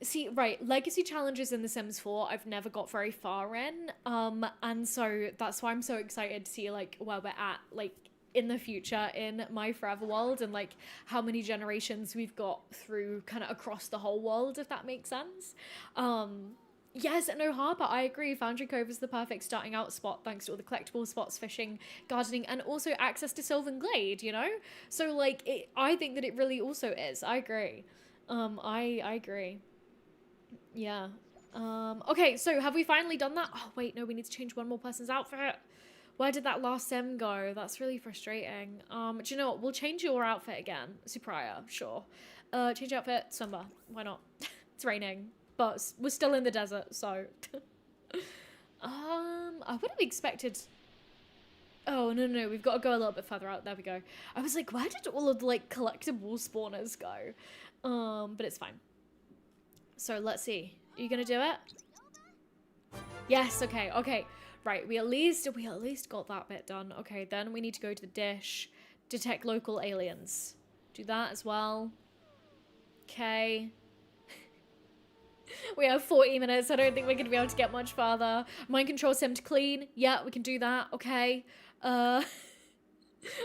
S1: see, right, legacy challenges in The Sims 4 I've never got very far in, and so that's why I'm so excited to see like where we're at like in the future in my forever world, and like how many generations we've got through kind of across the whole world, if that makes sense. Yes, no, Harper, I agree. Foundry Cove is the perfect starting out spot thanks to all the collectible spots, fishing, gardening, and also access to Sylvan Glade, you know? So, like, I think that it really also is. I agree. I agree. Yeah. Okay, so have we finally done that? Oh, wait, no, we need to change one more person's outfit. Where did that last sim go? That's really frustrating. Do you know what? We'll change your outfit again. Supriya, sure. Change outfit, Summer. Why not? It's raining. But we're still in the desert, so. I would have expected. Oh, no, we've got to go a little bit further out. There we go. I was like, where did all of the, like, collectible spawners go? But it's fine. So, let's see. Are you gonna do it? Yes, okay. Right, we at least got that bit done. Okay, then we need to go to the dish. Detect local aliens. Do that as well. Okay. We have 40 minutes. I don't think we're going to be able to get much farther. Mind control sim to clean. Yeah, we can do that. Okay.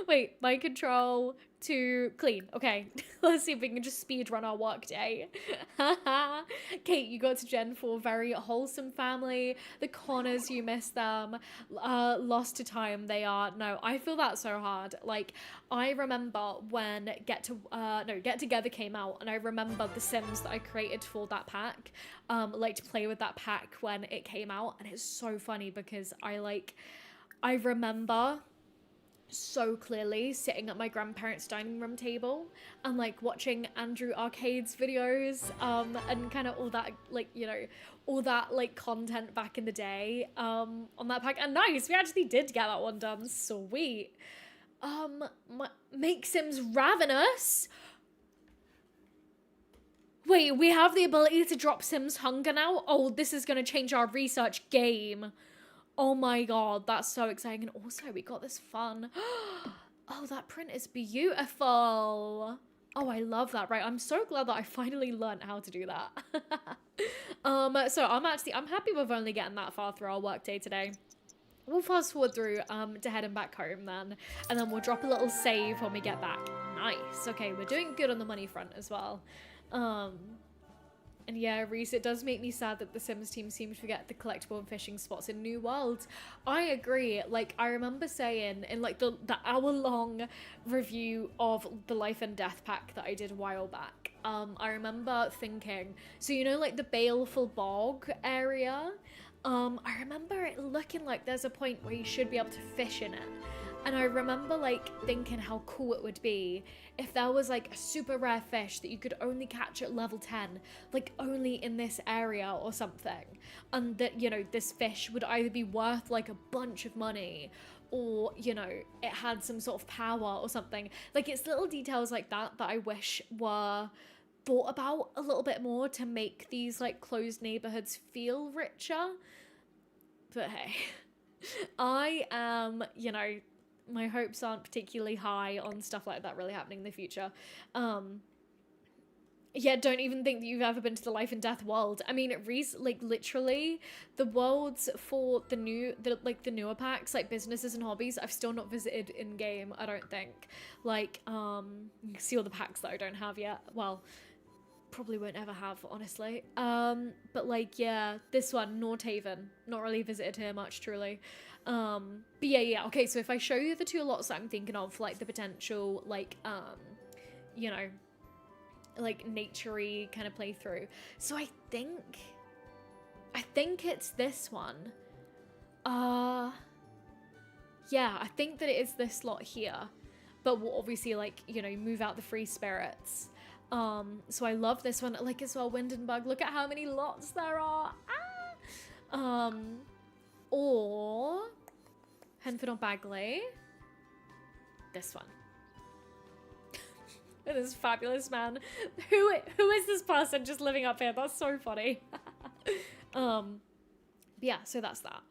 S1: Wait, mind control to clean. Okay. Let's see if we can just speed run our work day. Kate, you got to Gen 4. Very wholesome family. The Connors, you miss them. Lost to time, they are. No, I feel that so hard. Like, I remember when Get Together came out, and I remember the Sims that I created for that pack, like to play with that pack when it came out, and it's so funny because I remember so clearly sitting at my grandparents' dining room table and like watching Andrew Arcade's videos and kind of all that, like, you know, all that like content back in the day on that pack. And nice, we actually did get that one done. Sweet. Make Sims ravenous. Wait, we have the ability to drop Sims hunger now? Oh, this is going to change our research game. Oh my god, that's so exciting. And also, we got this fun. Oh, that print is beautiful. Oh, I love that. Right, I'm so glad that I finally learned how to do that. So I'm happy with only getting that far through our workday today. We'll fast forward through to heading back home then, and then we'll drop a little save when we get back. Nice. Okay, we're doing good on the money front as well. And yeah, Reese, it does make me sad that the Sims team seems to forget the collectible and fishing spots in New Worlds. I agree. Like, I remember saying in like the hour-long review of the Life and Death pack that I did a while back, I remember thinking, so you know, like the Baleful Bog area, I remember it looking like there's a point where you should be able to fish in it. And I remember like thinking how cool it would be if there was like a super rare fish that you could only catch at level 10, like only in this area or something. And that, you know, this fish would either be worth like a bunch of money or, you know, it had some sort of power or something. Like, it's little details like that that I wish were thought about a little bit more to make these like closed neighborhoods feel richer. But hey, I am, you know, my hopes aren't particularly high on stuff like that really happening in the future. Yeah, don't even think that you've ever been to the Life and Death world. I mean, like literally the worlds for the newer packs, like businesses and hobbies, I've still not visited in game, I don't think. Like, you can see all the packs that I don't have yet. Well, probably won't ever have, honestly. But like, yeah, this one, Northaven, not really visited here much, truly. But yeah, okay, so if I show you the two lots that I'm thinking of, like the potential, like, you know, like nature-y kind of playthrough. So I think it's this one. Yeah, I think that it is this lot here, but we'll obviously, like, you know, move out the free spirits. So I love this one, like, as well, Windenburg. Look at how many lots there are. Or Henford on Bagley. This one. It is fabulous, man. Who is this person just living up here? That's so funny. Yeah, so that's that.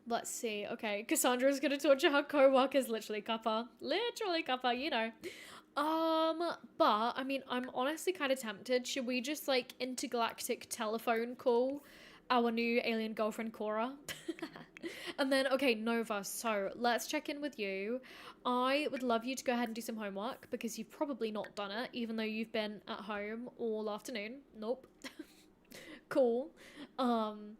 S1: Let's see. Okay, Cassandra's gonna torture her co-workers. Literally, Cuppa, you know. But I mean, I'm honestly kind of tempted. Should we just like intergalactic telephone call our new alien girlfriend Cora? And then, okay, Nova, so let's check in with you. I would love you to go ahead and do some homework because you've probably not done it, even though you've been at home all afternoon. Nope. Cool. And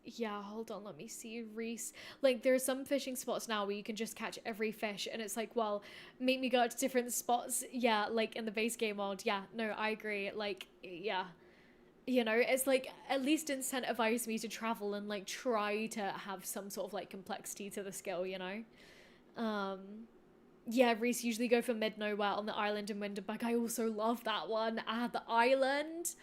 S1: yeah, hold on, let me see. Reese, like, there are some fishing spots now where you can just catch every fish, and it's like, well, make me go to different spots. Yeah, like in the base game world. Yeah, no, I agree. Like, yeah, you know, it's like, at least incentivize me to travel and like try to have some sort of like complexity to the skill, you know. Yeah, Reese, usually go for mid nowhere on the island in Windenburg. I also love that one. The island,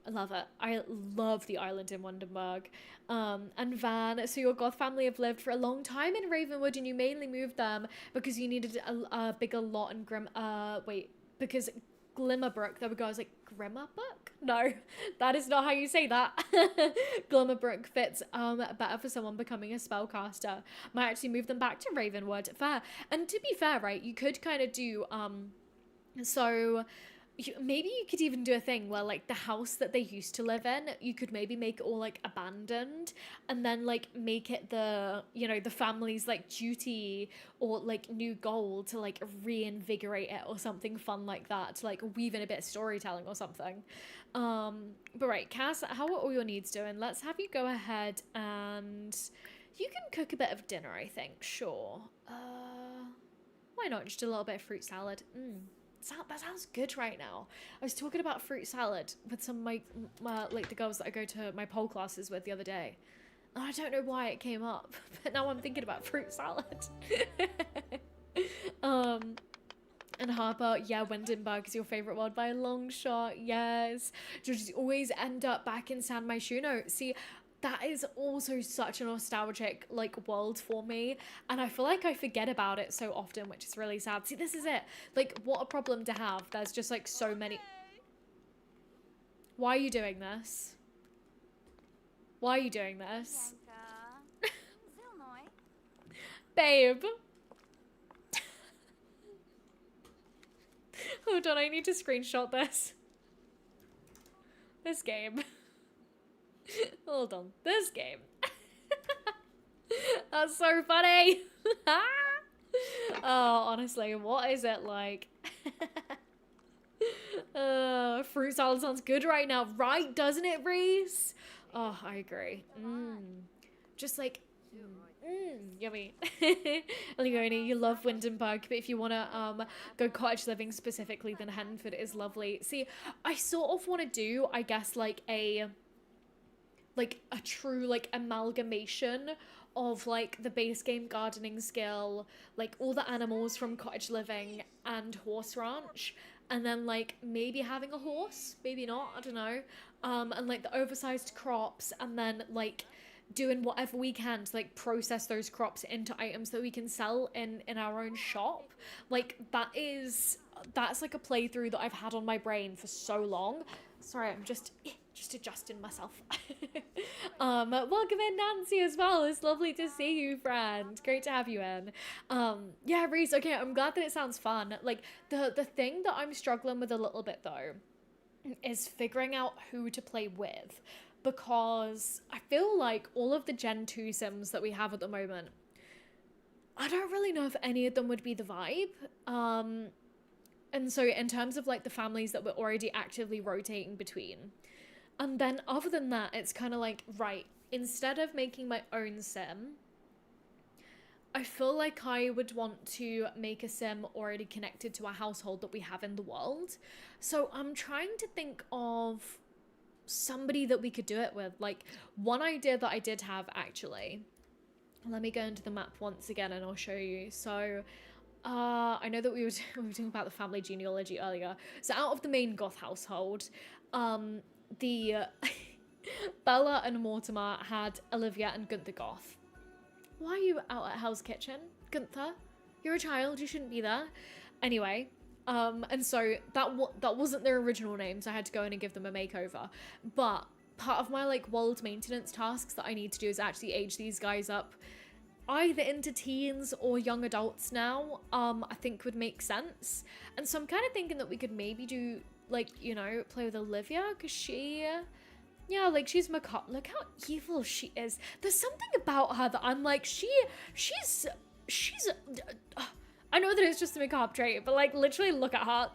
S1: I love it. I love the island in Windenburg. And Van, so your goth family have lived for a long time in Ravenwood, and you mainly moved them because you needed a bigger lot in because Glimmerbrook, there we go. I was like, Grimmerbrook? No, that is not how you say that. Glimmerbrook fits better for someone becoming a spellcaster. Might actually move them back to Ravenwood. Fair. And to be fair, right, you could kind of do maybe you could even do a thing where like the house that they used to live in, you could maybe make it all like abandoned and then like make it the, you know, the family's like duty or like new goal to like reinvigorate it or something fun like that, to like weave in a bit of storytelling or something. But right, Cass, how are all your needs doing? Let's have you go ahead and you can cook a bit of dinner, I think. Sure. Why not just a little bit of fruit salad? That sounds good right now. I was talking about fruit salad with some of my like the girls that I go to my pole classes with the other day. And I don't know why it came up, but now I'm thinking about fruit salad. And Harper, yeah, Windenburg is your favorite world by a long shot. Yes. Just always end up back in San Myshuno. See, that is also such a nostalgic like world for me, and I feel like I forget about it so often, which is really sad. See, this is it. Like, what a problem to have. There's just like so many. Why are you doing this? Why are you doing this? Babe. Hold on, I need to screenshot this. This game. Hold on. This game. That's so funny. Oh, honestly, what is it like? Fruit salad sounds good right now, right? Doesn't it, Reese? Oh, I agree. Just like, yummy. Leonie, you love Windenburg, but if you want to go cottage living specifically, then Henford is lovely. See, I sort of want to do, I guess, like a true like amalgamation of like the base game gardening skill, like all the animals from cottage living and horse ranch, and then like maybe having a horse, maybe not, I don't know, and like the oversized crops, and then like doing whatever we can to like process those crops into items that we can sell in our own shop. Like that's like a playthrough that I've had on my brain for so long. Sorry, I'm just adjusting myself. Welcome in, Nancy, as well. It's lovely to see you, friend. Great to have you in. Yeah, Reese, okay, I'm glad that it sounds fun. Like, the thing that I'm struggling with a little bit, though, is figuring out who to play with. Because I feel like all of the Gen 2 Sims that we have at the moment, I don't really know if any of them would be the vibe. And so in terms of like the families that we're already actively rotating between, and then other than that, it's kind of like, right, instead of making my own sim, I feel like I would want to make a sim already connected to a household that we have in the world. So I'm trying to think of somebody that we could do it with. Like, one idea that I did have, actually, let me go into the map once again and I'll show you. So I know that we were talking about the family genealogy earlier. So out of the main Goth household, the Bella and Mortimer had Olivia and Gunther Goth. Why are you out at Hell's Kitchen, Gunther? You're a child, you shouldn't be there. Anyway, and so that wasn't their original names. I had to go in and give them a makeover. But part of my like world maintenance tasks that I need to do is actually age these guys up either into teens or young adults now. I think would make sense. And so I'm kind of thinking that we could maybe do like, you know, play with Olivia, because yeah, like she's macabre. Look how evil she is. There's something about her that I'm like, she's I know that it's just a macabre trait, but like literally look at her.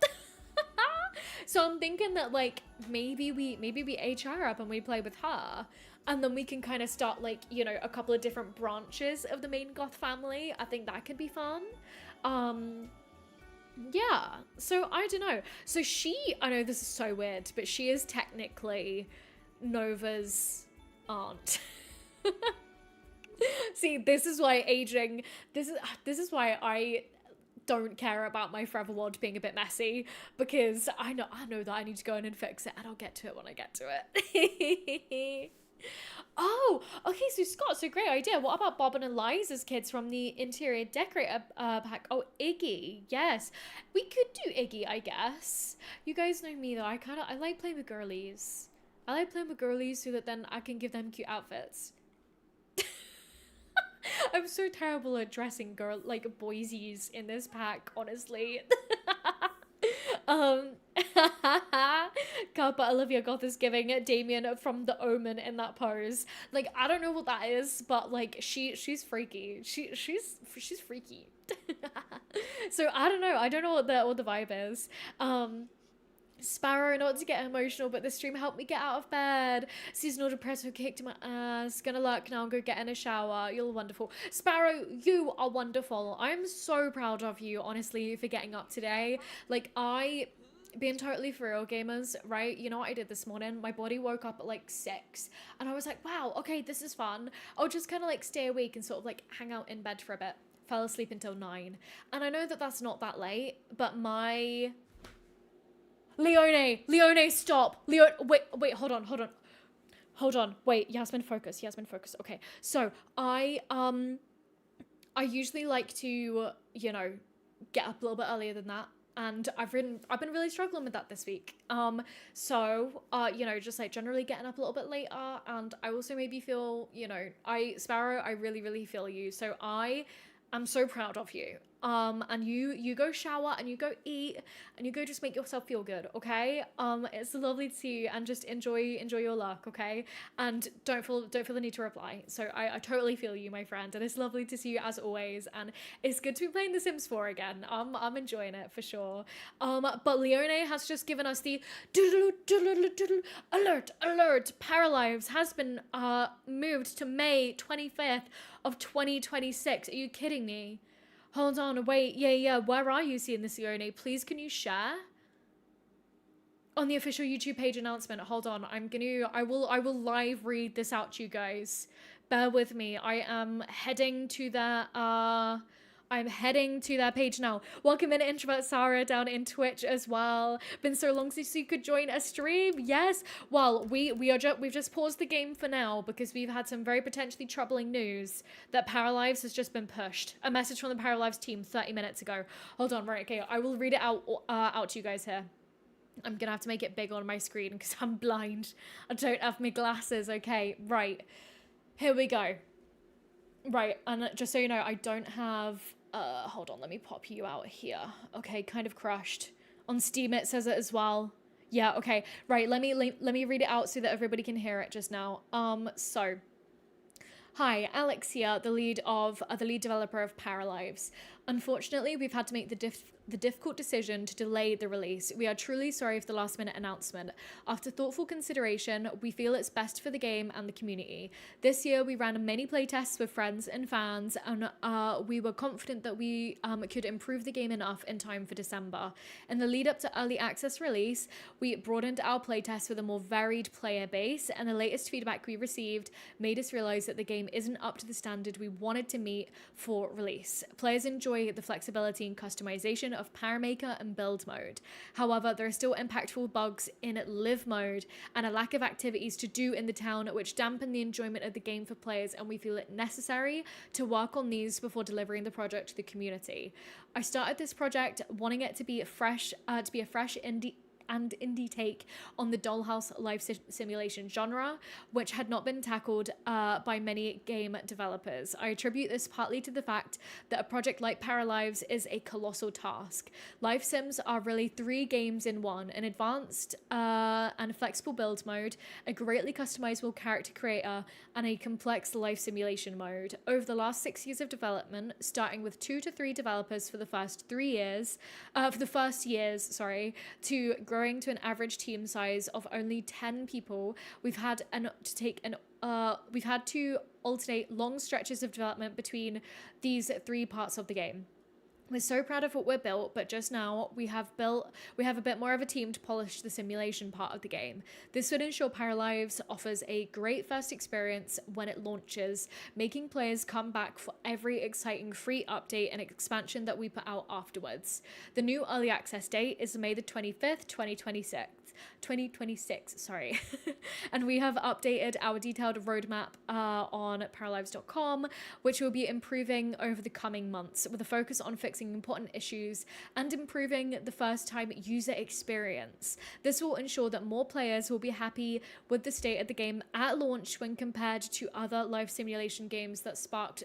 S1: So I'm thinking that like maybe we age her up and we play with her, and then we can kind of start like, you know, a couple of different branches of the main Goth family. I think that could be fun. Yeah, so I don't know. So I know this is so weird, but she is technically Nova's aunt. See, this is why aging, this is why I don't care about my forever world being a bit messy, because I know that I need to go in and fix it, and I'll get to it when I get to it. Oh, okay, so Scott, so great idea. What about Bob and Eliza's kids from the interior decorator pack? Oh, Iggy, yes. We could do Iggy, I guess. You guys know me though, I like playing with girlies. I like playing with girlies so that then I can give them cute outfits. I'm so terrible at dressing boysies in this pack, honestly. God, but Olivia Goth is giving Damien from The Omen in that pose. Like, I don't know what that is, but like she's freaky. She's freaky. So I don't know what the vibe is. Sparrow, not to get emotional, but this stream helped me get out of bed. Seasonal depressor kicked my ass. Gonna lurk now and go get in a shower. You're wonderful. Sparrow, you are wonderful. I'm so proud of you, honestly, for getting up today. Like, being totally for real, gamers, right? You know what I did this morning? My body woke up at like 6 and I was like, wow, okay, this is fun. I'll just kind of like stay awake and sort of like hang out in bed for a bit. Fell asleep until 9. And I know that that's not that late, but Leone, stop. Wait, hold on. Hold on, wait, Yasmin, focus. Okay, so I usually like to, get up a little bit earlier than that. And I've been really struggling with that this week. Just like generally getting up a little bit later. And I also maybe feel, Sparrow, I really, really feel you. So I am so proud of you. And you go shower and you go eat and you go just make yourself feel good, okay? It's lovely to see you and just enjoy your luck, okay? And don't feel the need to reply. So I totally feel you, my friend, and it's lovely to see you as always. And it's good to be playing The Sims 4 again. I'm enjoying it for sure. But Leone has just given us the alert. Paralives has been moved to May 25th of 2026. Are you kidding me? Hold on, wait, yeah. Where are you seeing this, Leone? Please, can you share? On the official YouTube page announcement. Hold on, I will live read this out to you guys. Bear with me. I'm heading to their page now. Welcome in Introvert Sarah down in Twitch as well. Been so long since you could join a stream. Yes. Well, we've just paused the game for now because we've had some very potentially troubling news that Paralives has just been pushed. A message from the Paralives team 30 minutes ago. Hold on, right? Okay, I will read it out to you guys here. I'm gonna have to make it big on my screen because I'm blind. I don't have my glasses. Okay, right. Here we go. Right, and just so you know, I don't have, hold on, let me pop you out here. Okay, kind of crushed. On Steam it says it as well. Yeah, okay, right, let me read it out so that everybody can hear it just now. So, hi, Alex here, the lead developer of Paralives. Unfortunately, we've had to make the difficult decision to delay the release. We are truly sorry for the last minute announcement. After thoughtful consideration, we feel it's best for the game and the community. This year, we ran many playtests with friends and fans, and we were confident that we could improve the game enough in time for December. In the lead up to early access release, we broadened our playtests with a more varied player base, and the latest feedback we received made us realize that the game isn't up to the standard we wanted to meet for release. Players enjoy the flexibility and customization of Paramaker and build mode. However, there are still impactful bugs in live mode and a lack of activities to do in the town which dampen the enjoyment of the game for players, and we feel it necessary to work on these before delivering the project to the community. I started this project wanting it to be a fresh indie take on the dollhouse life simulation genre, which had not been tackled by many game developers. I attribute this partly to the fact that a project like Paralives is a colossal task. Life sims are really 3 games in one: an advanced and flexible build mode, a greatly customizable character creator, and a complex life simulation mode. Over the last 6 years of development, starting with 2 to 3 developers for the first years, to growing to an average team size of only 10 people, we've had to alternate long stretches of development between these 3 parts of the game. We're so proud of what we're built, but just now we have a bit more of a team to polish the simulation part of the game. This would ensure Paralives offers a great first experience when it launches, making players come back for every exciting free update and expansion that we put out afterwards. The new early access date is May the 25th, 2026, sorry. And we have updated our detailed roadmap on paralives.com, which will be improving over the coming months with a focus on fixing important issues and improving the first time user experience. This will ensure that more players will be happy with the state of the game at launch when compared to other life simulation games that sparked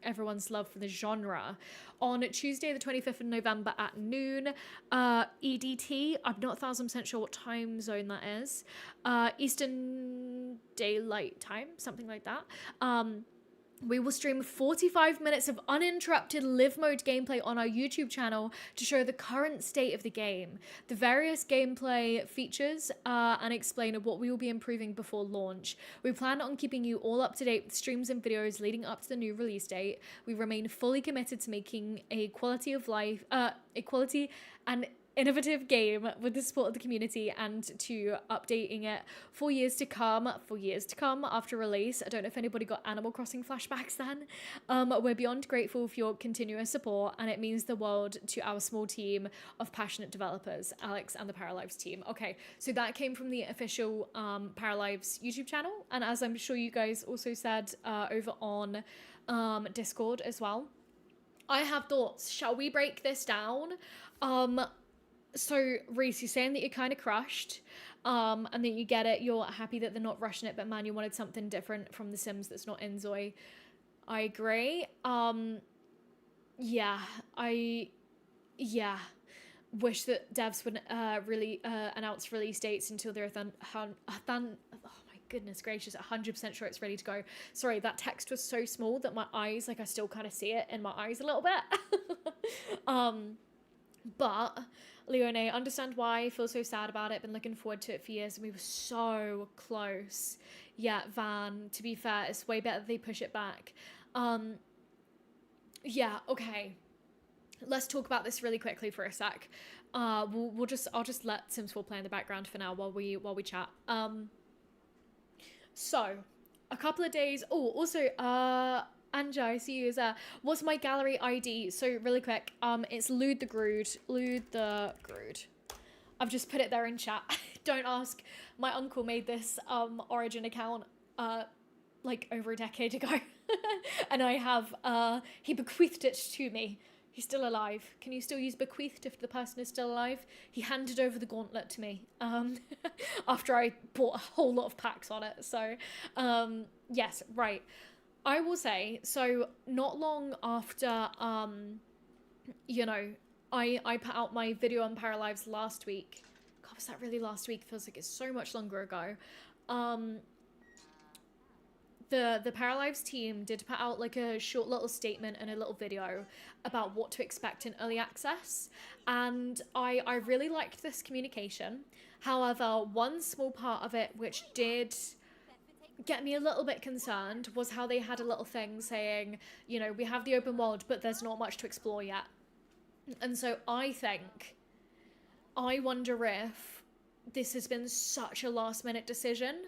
S1: everyone's love for the genre. On Tuesday, the 25th of November at noon, EDT, I'm not 1000% sure what time zone that is, Eastern Daylight Time, something like that. We will stream 45 minutes of uninterrupted live mode gameplay on our YouTube channel to show the current state of the game, the various gameplay features, and explain what we will be improving before launch. We plan on keeping you all up to date with streams and videos leading up to the new release date. We remain fully committed to making a quality and innovative game with the support of the community and to updating it for years to come after release. I don't know if anybody got Animal Crossing flashbacks then. We're beyond grateful for your continuous support, and it means the world to our small team of passionate developers, Alex and the Paralives team. Okay, so that came from the official Paralives YouTube channel, and as I'm sure you guys also said over on Discord as well. I have thoughts. Shall we break this down? So, Reese, you're saying that you're kind of crushed, and that you get it. You're happy that they're not rushing it, but man, you wanted something different from The Sims that's not Inzoi. I agree. Yeah, wish that devs would really announce release dates until they're oh my goodness gracious, 100% sure it's ready to go. Sorry, that text was so small that my eyes, like I still kind of see it in my eyes a little bit. But Leone, understand why I feel so sad about it. Been looking forward to it for years, and we were so close. Yeah, Van, to be fair, it's way better they push it back. Yeah, okay. Let's talk about this really quickly for a sec. I'll just let Sims 4 play in the background for now while we chat. So a couple of days. Oh, also, Anja, I see you as what's my gallery ID? So really quick, it's Lude the Grood. I've just put it there in chat. Don't ask. My uncle made this Origin account like over a decade ago. And I have he bequeathed it to me. He's still alive. Can you still use bequeathed if the person is still alive? He handed over the gauntlet to me after I bought a whole lot of packs on it. So yes, right. I will say, so not long after, you know, I put out my video on Paralives last week. God, was that really last week? Feels like it's so much longer ago. The Paralives team did put out like a short little statement and a little video about what to expect in early access. And I really liked this communication. However, one small part of it which did get me a little bit concerned was how they had a little thing saying, you know, we have the open world, but there's not much to explore yet. And so I wonder if this has been such a last minute decision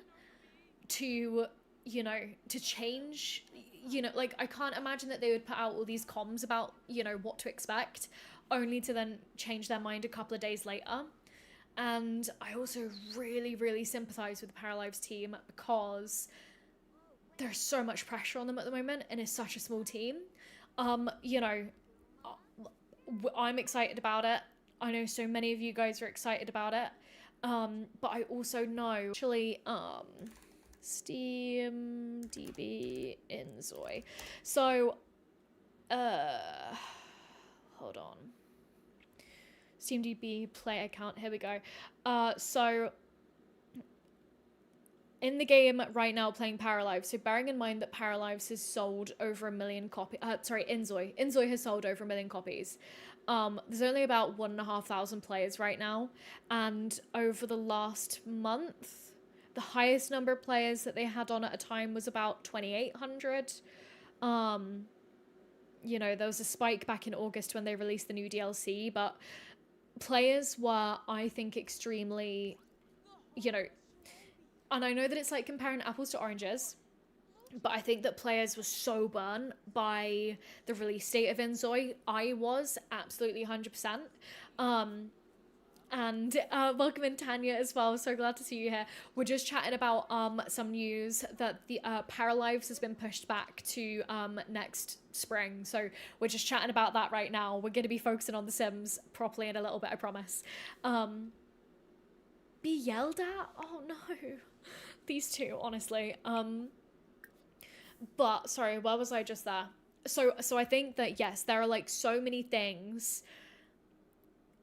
S1: to, you know, to change, you know, like I can't imagine that they would put out all these comms about, you know, what to expect only to then change their mind a couple of days later. And I also really, really sympathize with the Paralives team because there's so much pressure on them at the moment and it's such a small team. You know, I'm excited about it. I know so many of you guys are excited about it. But I also know, actually, Steam DB Inzoi. So, hold on. SteamDB play account, here we go. So in the game right now playing Paralives, so bearing in mind that Paralives has sold over 1 million copies, Inzoi has sold over 1 million copies. There's only about 1,500 players right now, and over the last month, the highest number of players that they had on at a time was about 2,800. You know, there was a spike back in August when they released the new DLC, but players were, I think, extremely, you know, and I know that it's like comparing apples to oranges, but I think that players were so burnt by the release date of Inzoi. I was absolutely 100%. And welcome in Tanya as well. So glad to see you here. We're just chatting about some news that the Paralives has been pushed back to next spring. So we're just chatting about that right now. We're going to be focusing on The Sims properly in a little bit, I promise. Be yelled at? Oh no. These two, honestly. But sorry, where was I just there? So I think that yes, there are like so many things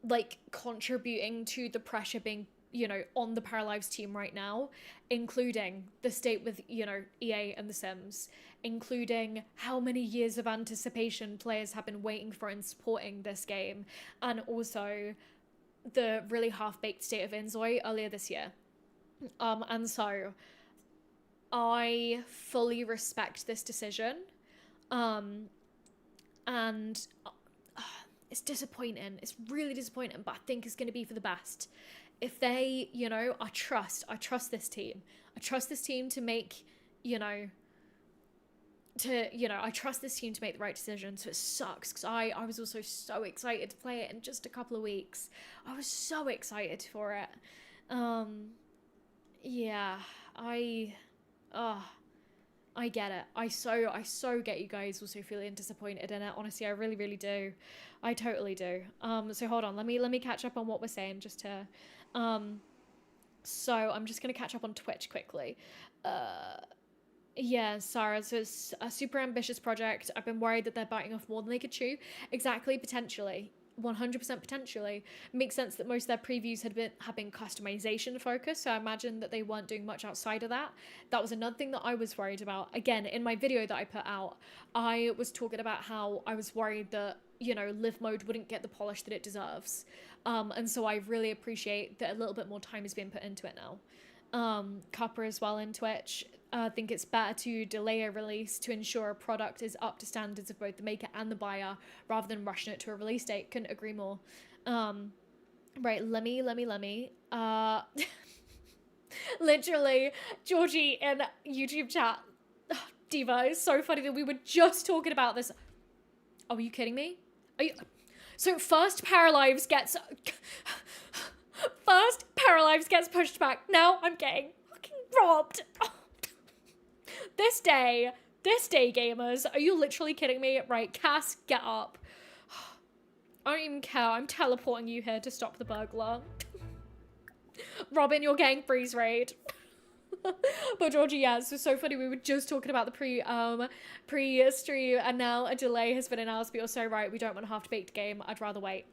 S1: like contributing to the pressure being, you know, on the Paralives team right now, including the state with, you know, EA and The Sims, including how many years of anticipation players have been waiting for and supporting this game, and also the really half-baked state of Inzoi earlier this year. And so I fully respect this decision. And it's disappointing. It's really disappointing, but I think it's going to be for the best. If they, you know, I trust this team. I trust this team to make, you know, I trust this team to make the right decision. So it sucks because I was also so excited to play it in just a couple of weeks. I was so excited for it. Yeah, I get it. I so get you guys also feeling disappointed in it. Honestly, I really, really do. I totally do. So hold on, let me catch up on what we're saying just to, so I'm just gonna catch up on Twitch quickly. Yeah, Sarah, so it's a super ambitious project. I've been worried that they're biting off more than they could chew. Exactly, potentially. 100% potentially. Makes sense that most of their previews have been customization focused, so I imagine that they weren't doing much outside of that. That was another thing that I was worried about. Again, in my video that I put out, I was talking about how I was worried that, you know, live mode wouldn't get the polish that it deserves. And so I really appreciate that a little bit more time is being put into it now. Copper as well in Twitch. I think it's better to delay a release to ensure a product is up to standards of both the maker and the buyer rather than rushing it to a release date. Couldn't agree more. Right, let me. Literally, Georgie in YouTube chat. Diva, it's so funny that we were just talking about this. Oh, are you kidding me? Are you... So first Paralives gets... First Paralives gets pushed back. Now I'm getting fucking robbed. This day, gamers. Are you literally kidding me? Right, Cass, get up. I don't even care. I'm teleporting you here to stop the burglar. Robin, you're getting freeze raid. But Georgie, yeah, it's so funny. We were just talking about the pre-stream, and now a delay has been announced. But you're so right. We don't want a half-baked game. I'd rather wait.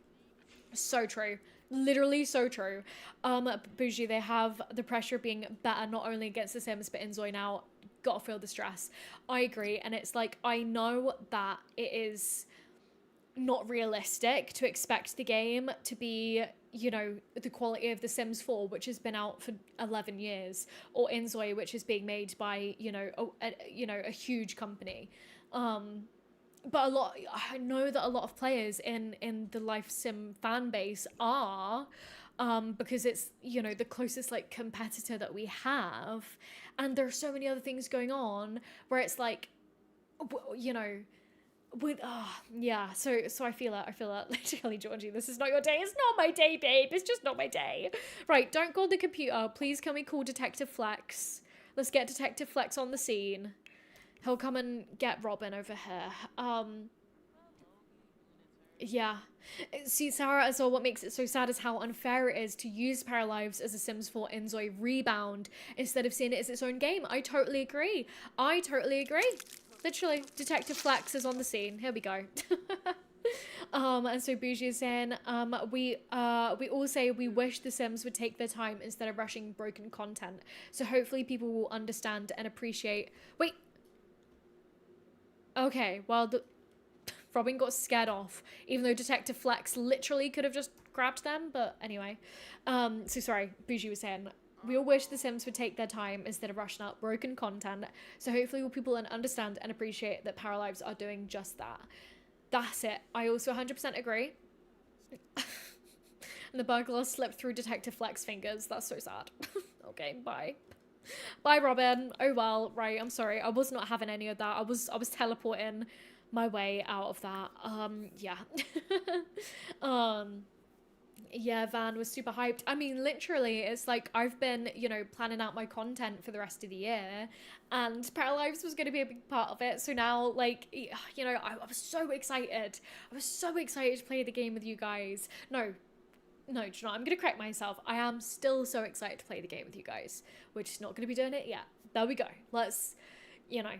S1: So true. Literally so true. Bougie, they have the pressure of being better not only against the Sims, but Inzoi now. Gotta feel the stress. I agree, and it's like, I know that it is not realistic to expect the game to be, you know, the quality of The Sims 4, which has been out for 11 years, or Inzoi, which is being made by, you know, a huge company. But I know that a lot of players in the Life Sim fan base are, because it's, you know, the closest like competitor that we have, and there are so many other things going on where it's like, you know, with yeah, so I feel it. Literally, Georgie, this is not your day. It's not my day, babe. It's just not my day. Right, don't call the computer. Please, can we call Detective Flex? Let's get Detective Flex on the scene. He'll come and get Robin over here. Yeah. See, Sarah, as well, what makes it so sad is how unfair it is to use Paralives as a Sims 4 Inzoi rebound instead of seeing it as its own game. I totally agree. Literally, Detective Flex is on the scene. Here we go. And so Bougie is saying, we all say we wish The Sims would take their time instead of rushing broken content. So hopefully people will understand and appreciate... Wait. Okay, well, Robin got scared off, even though Detective Flex literally could have just grabbed them, but anyway. So sorry, Bougie was saying, we all wish The Sims would take their time instead of rushing out broken content, so hopefully will people understand and appreciate that Paralives are doing just that. That's it. I also 100% agree. And the burglar slipped through Detective Flex's fingers. That's so sad. Okay, bye. Bye, Robin. Oh well, right, I'm sorry. I was not having any of that. I was teleporting my way out of that. Yeah. Yeah, Van was super hyped. I mean, literally, it's like I've been, you know, planning out my content for the rest of the year, and Paralives was going to be a big part of it. So now, like, you know, I was so excited. I was so excited to play the game with you guys. No, do you know, I'm going to correct myself. I am still so excited to play the game with you guys. We're just not going to be doing it yet. There we go. Let's, you know,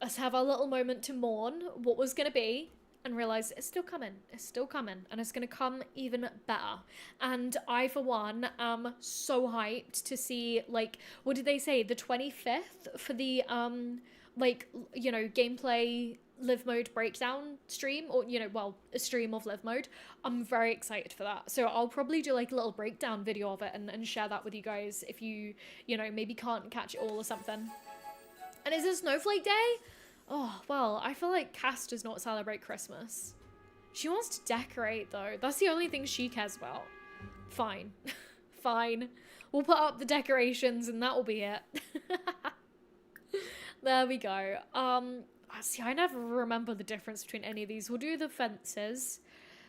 S1: let's have our little moment to mourn what was going to be and realize it's still coming. It's still coming, and it's going to come even better. And I, for one, am so hyped to see, like, what did they say? The 25th for the, like, you know, gameplay live mode breakdown stream, or, you know, well, a stream of live mode. I'm very excited for that. So I'll probably do like a little breakdown video of it and share that with you guys if you know, maybe can't catch it all or something. And is it Snowflake Day? Oh, well, I feel like Cass does not celebrate Christmas. She wants to decorate, though. That's the only thing she cares about. Fine. Fine. We'll put up the decorations and that will be it. There we go. See, I never remember the difference between any of these. We'll do the fences.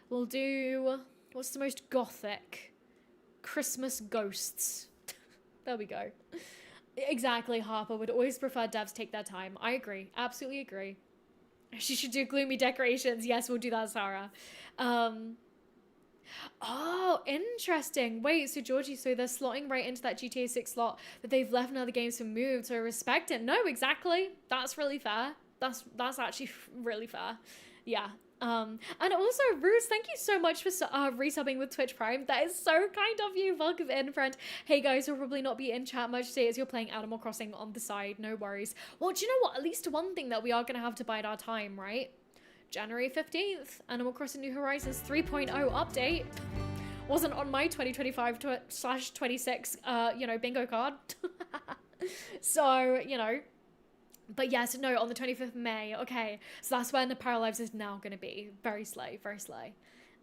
S1: We'll do... What's the most gothic? Christmas ghosts. There we go. Exactly, Harper would always prefer devs take their time. I agree. Absolutely agree. She should do gloomy decorations. Yes, we'll do that, Sarah. Oh, interesting. Wait, so Georgie, so they're slotting right into that GTA 6 slot that they've left in other games for moved, so I respect it. No, exactly. That's really fair. That's actually really fair. Yeah. And also, Ruse, thank you so much for resubbing with Twitch Prime. That is so kind of you. Welcome in, friend. Hey guys, you'll probably not be in chat much today as you're playing Animal Crossing on the side. No worries. Well, do you know what? At least one thing that we are going to have to bide our time, right? January 15th, Animal Crossing New Horizons 3.0 update. Wasn't on my 2025/26, bingo card. So, but yes, no, on the 25th of May. Okay, so that's when the Paralives is now going to be. Very slay, very slay.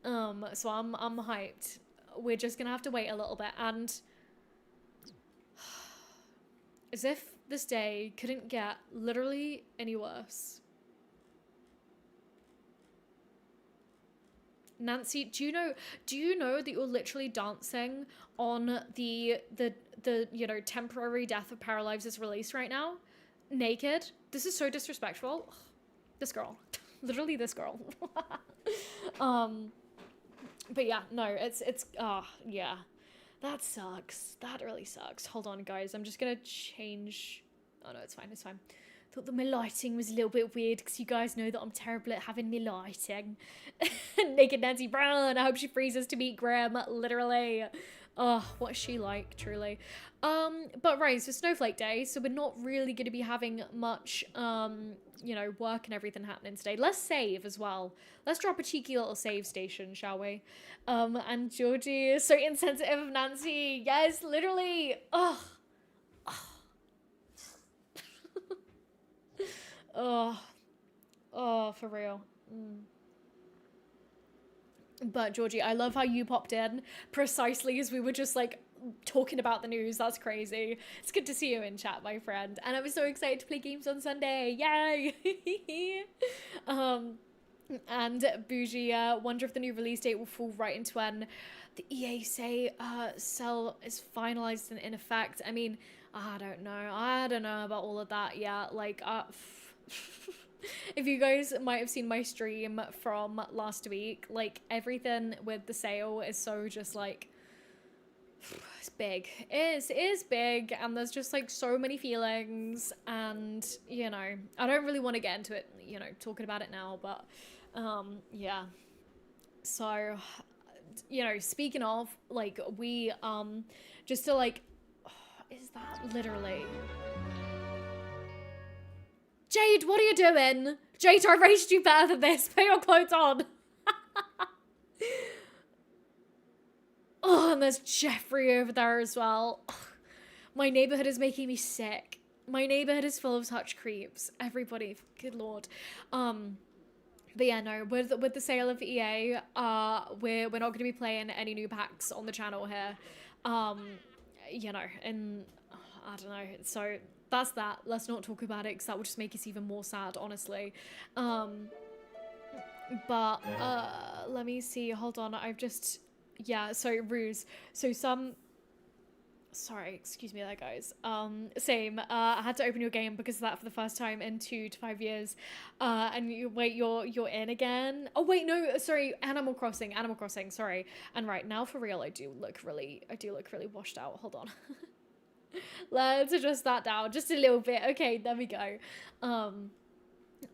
S1: So I'm hyped. We're just going to have to wait a little bit. And as if this day couldn't get literally any worse. Nancy, do you know that you're literally dancing on the temporary death of Paralives' release right now? Naked? This is so disrespectful. Ugh, this girl. Literally this girl. But yeah, no, it's yeah. That sucks. That really sucks. Hold on, guys. I'm just gonna change. Oh no, it's fine, it's fine. Thought that my lighting was a little bit weird because you guys know that I'm terrible at having my lighting. Naked Nancy Brown. I hope she freezes to meet Graham. Literally. Oh, what is she like, truly? But right, so Snowflake Day, so we're not really going to be having much, work and everything happening today. Let's save as well. Let's drop a cheeky little save station, shall we? And Georgie is so insensitive of Nancy. Yes, literally. Ugh. Oh, for real. But Georgie, I love how you popped in precisely as we were just like talking about the news. That's crazy. It's good to see you in chat, my friend. And I was so excited to play games on Sunday. Yay! And Bougie, wonder if the new release date will fall right into when the EA say sell is finalized and in effect. I mean, I don't know about all of that yet. Like, if you guys might have seen my stream from last week, like everything with the sale is so just like, it's big. It is big, and there's just like so many feelings, and I don't really want to get into it, talking about it now, but yeah. So, speaking of, like, we just to like, is that literally? Jade, what are you doing? Jade, I raised you better than this. Put your clothes on. Oh, and there's Jeffrey over there as well. Ugh. My neighborhood is making me sick. My neighborhood is full of such creeps. Everybody, good lord. But yeah, no, with the sale of EA, we're not going to be playing any new packs on the channel here. And I don't know. So that's that. Let's not talk about it because that would just make us even more sad, honestly. But let me see. Hold on. I've just, yeah, sorry, Ruse. So sorry, excuse me there, guys. Same. I had to open your game because of that for the first time in 2 to 5 years. And you're in again. Oh wait, no, sorry, Animal Crossing, sorry. And right now, for real, I do look really washed out. Hold on. Let's adjust that down just a little bit. Okay, there we go.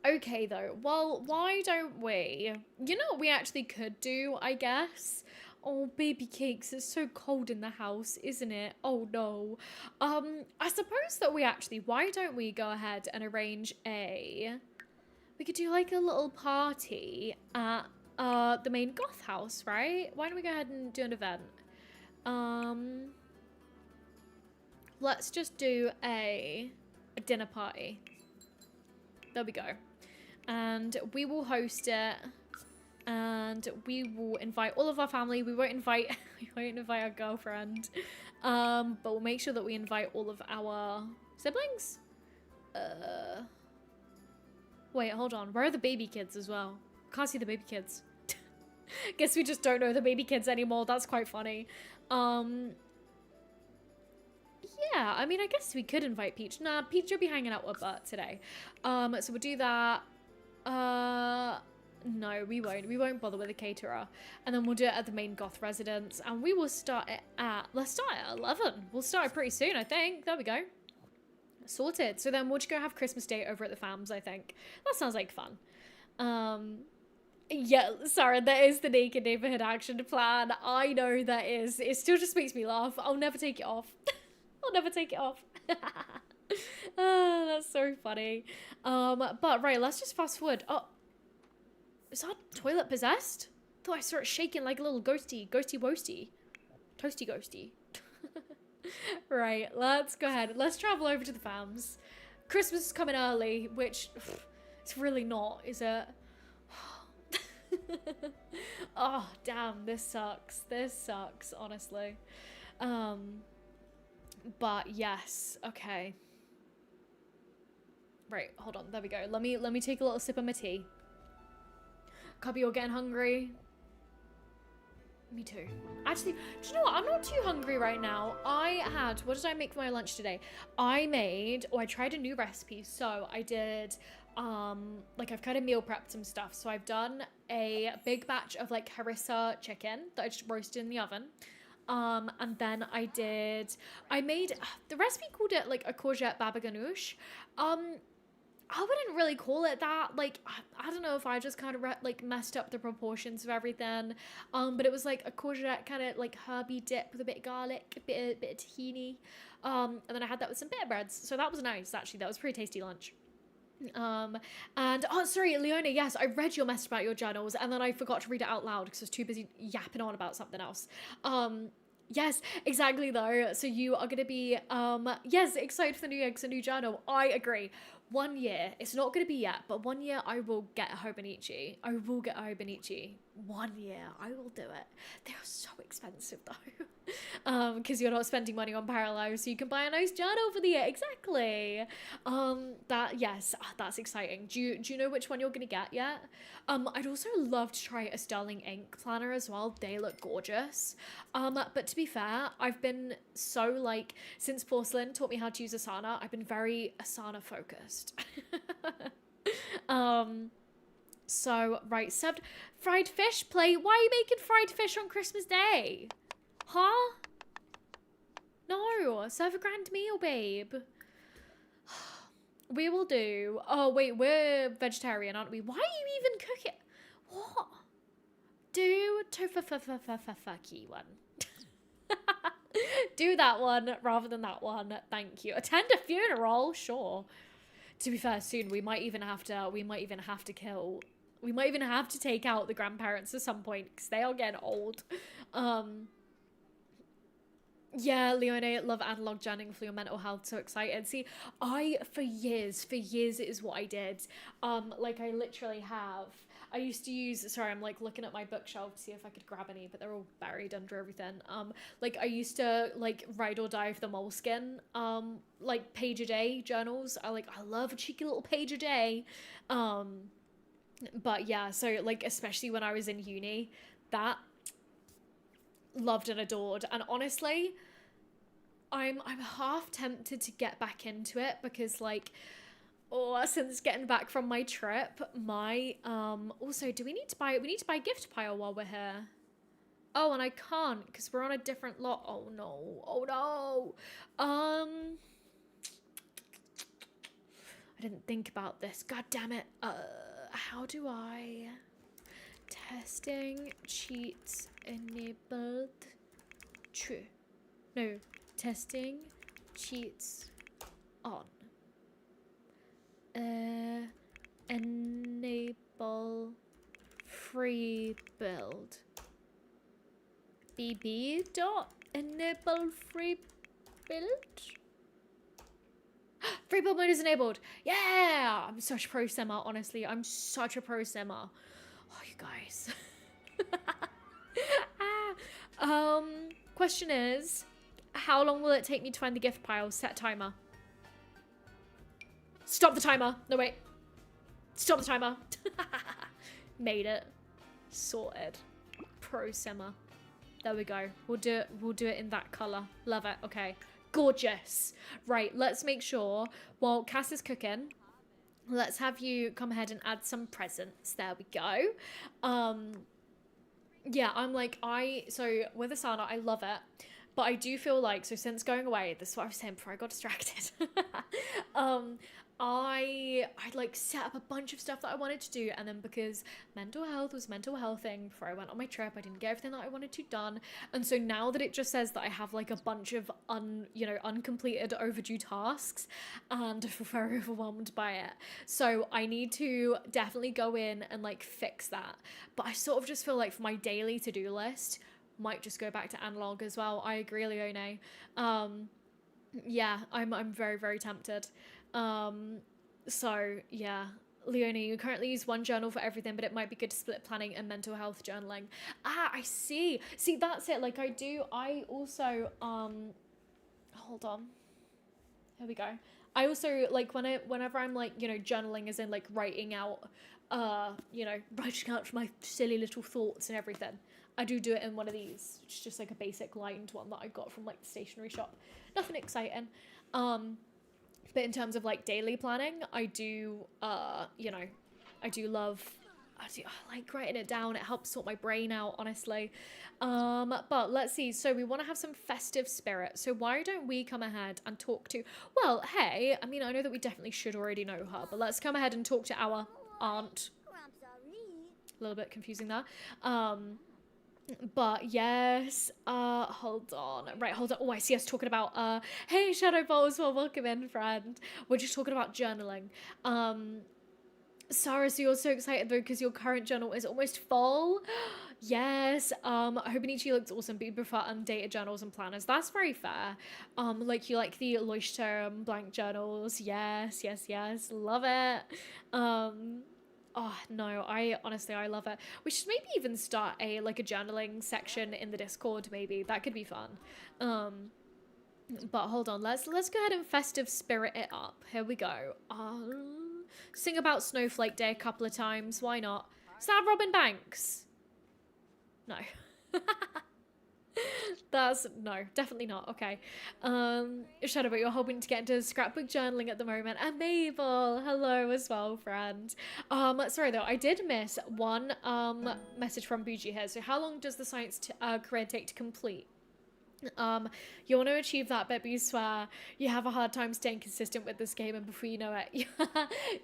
S1: Okay though, well, why don't we, what we actually could do, I guess? Oh, baby cakes, it's so cold in the house, isn't it? Oh no. I suppose that why don't we go ahead and arrange we could do like a little party at the main goth house, right? Why don't we go ahead and do an event? Let's just do a dinner party. There we go. And we will host it And we will invite all of our family. We won't invite our girlfriend. But we'll make sure that we invite all of our siblings. Wait, hold on. Where are the baby kids as well? Can't see the baby kids. Guess we just don't know the baby kids anymore. That's quite funny. Yeah, I mean, I guess we could invite Peach. Nah, Peach will be hanging out with Bert today. So we'll do that. No, we won't. We won't bother with a caterer. And then we'll do it at the main Goth residence. And we will start it at... Let's start at 11. We'll start it pretty soon, I think. There we go. Sorted. So then we'll just go have Christmas Day over at the Fams, I think. That sounds like fun. Yeah, Sarah, that is the Naked Neighborhood action plan. I know that is. It still just makes me laugh. I'll never take it off. I'll never take it off. Oh, that's so funny. But right, let's just fast forward. Oh, is that toilet possessed? Thought I saw it shaking like a little ghosty woasty. Toasty ghosty. Right, let's go ahead. Let's travel over to the Fams. Christmas is coming early, which it's really not, is it? Oh, damn, this sucks. This sucks, honestly. But yes, okay. Right, hold on, there we go. Let me take a little sip of my tea. Cubby, you're getting hungry. Me too. Actually, do you know what? I'm not too hungry right now. What did I make for my lunch today? I tried a new recipe. So I did, like I've kind of meal prepped some stuff. So I've done a big batch of like harissa chicken that I just roasted in the oven. And then I made, the recipe called it like a courgette baba ganoush. I wouldn't really call it that. Like, I don't know if I just kind of like messed up the proportions of everything. But it was like a courgette kind of like herby dip with a bit of garlic, a bit of tahini. And then I had that with some pita breads. So that was nice, actually. That was a pretty tasty lunch. And oh, sorry, Leona, yes, I read your message about your journals and then I forgot to read it out loud because I was too busy yapping on about something else. Yes, exactly though. So you are going to be, yes, excited for the new year because a new journal. I agree. 1 year, it's not going to be yet, but 1 year I will get a Hobonichi. I will get a Hobonichi. 1 year, I will do it. They are so expensive though. Because you're not spending money on parallels, so you can buy a nice journal for the year. Exactly. Yes, that's exciting. Do you know which one you're going to get yet? I'd also love to try a Sterling ink planner as well. They look gorgeous. But to be fair, I've been so like, since Porcelain taught me how to use Asana, I've been very Asana focused. So, right, served fried fish plate. Why are you making fried fish on Christmas Day? Huh? No, serve a grand meal, babe. We will do. Oh, wait, we're vegetarian, aren't we? Why are you even cooking? What? Do tofu one. Do that one rather than that one. Thank you. Attend a funeral, sure. To be fair, soon we might even have to take out the grandparents at some point because they are getting old. Yeah, Leone, love analog journaling for your mental health. So excited. See, for years, it is what I did. Like I used to use, sorry, I'm like looking at my bookshelf to see if I could grab any, but they're all buried under everything. Like I used to like ride or die for the Moleskine, like page a day journals. I love a cheeky little page a day. But yeah, so like, especially when I was in uni, that loved and adored. And honestly, I'm half tempted to get back into it because like, since getting back from my trip, also, we need to buy a gift pile while we're here. Oh, and I can't because we're on a different lot. Oh no. I didn't think about this. God damn it. How do I... Testing cheats enabled. True. No. Testing cheats on. Enable free build. bb.enable free build. Free build mode is enabled. Yeah, I'm such a pro simmer. Honestly, I'm such a pro simmer. Oh, you guys. Question is, how long will it take me to find the gift pile? Set timer. Stop the timer. No, wait. Stop the timer. Made it. Sorted. Pro simmer. There we go. We'll do it in that color. Love it. Okay. Gorgeous. Right, let's make sure while Cass is cooking, let's have you come ahead and add some presents. There we go. Yeah, I'm like, so with Asana, I love it. But I do feel like, so since going away, this is what I was saying before I got distracted. I'd like set up a bunch of stuff that I wanted to do, and then because mental health was mental healthing before I went on my trip, I didn't get everything that I wanted to done. And so now that it just says that I have like a bunch of uncompleted overdue tasks, and I feel very overwhelmed by it. So I need to definitely go in and like fix that. But I sort of just feel like for my daily to-do list, might just go back to analog as well. I agree, Leone. Yeah, I'm very, very tempted. So yeah, Leonie, you currently use one journal for everything, but it might be good to split planning and mental health journaling. Ah, I see. See, that's it. Like I also, hold on. Here we go. I also, like, whenever I'm, like, journaling as in, like, writing out for my silly little thoughts and everything, I do it in one of these. It's just, like, a basic lined one that I got from, like, the stationery shop. Nothing exciting. But in terms of, like, daily planning, I do, I like writing it down. It helps sort my brain out, honestly. But let's see. So we want to have some festive spirit. So why don't we come ahead and talk to, well, hey, I mean, I know that we definitely should already know her, but let's come ahead and talk to our aunt. A little bit confusing there. But yes, hold on. Right, hold on. Oh, I see us talking about, hey, Shadow Balls, well, welcome in, friend. We're just talking about journaling. Sarah, so you're so excited though because your current journal is almost full. Yes. Hobonichi looks awesome, but you prefer undated journals and planners. That's very fair. Like you like the Leuchtturm blank journals. Yes, yes, yes. Love it. Oh no, I love it. We should maybe even start a journaling section in the Discord. Maybe that could be fun. But hold on, let's go ahead and festive spirit it up. Here we go. Sing about Snowflake Day a couple of times. Why not? Is that Robin Banks? No. No, definitely not. Okay. Shadow, but you're hoping to get into scrapbook journaling at the moment. And Mabel, hello as well, friend. Sorry though, I did miss one message from Bougie here. So how long does the science career take to complete? You want to achieve that bit, but you swear you have a hard time staying consistent with this game, and before you know it,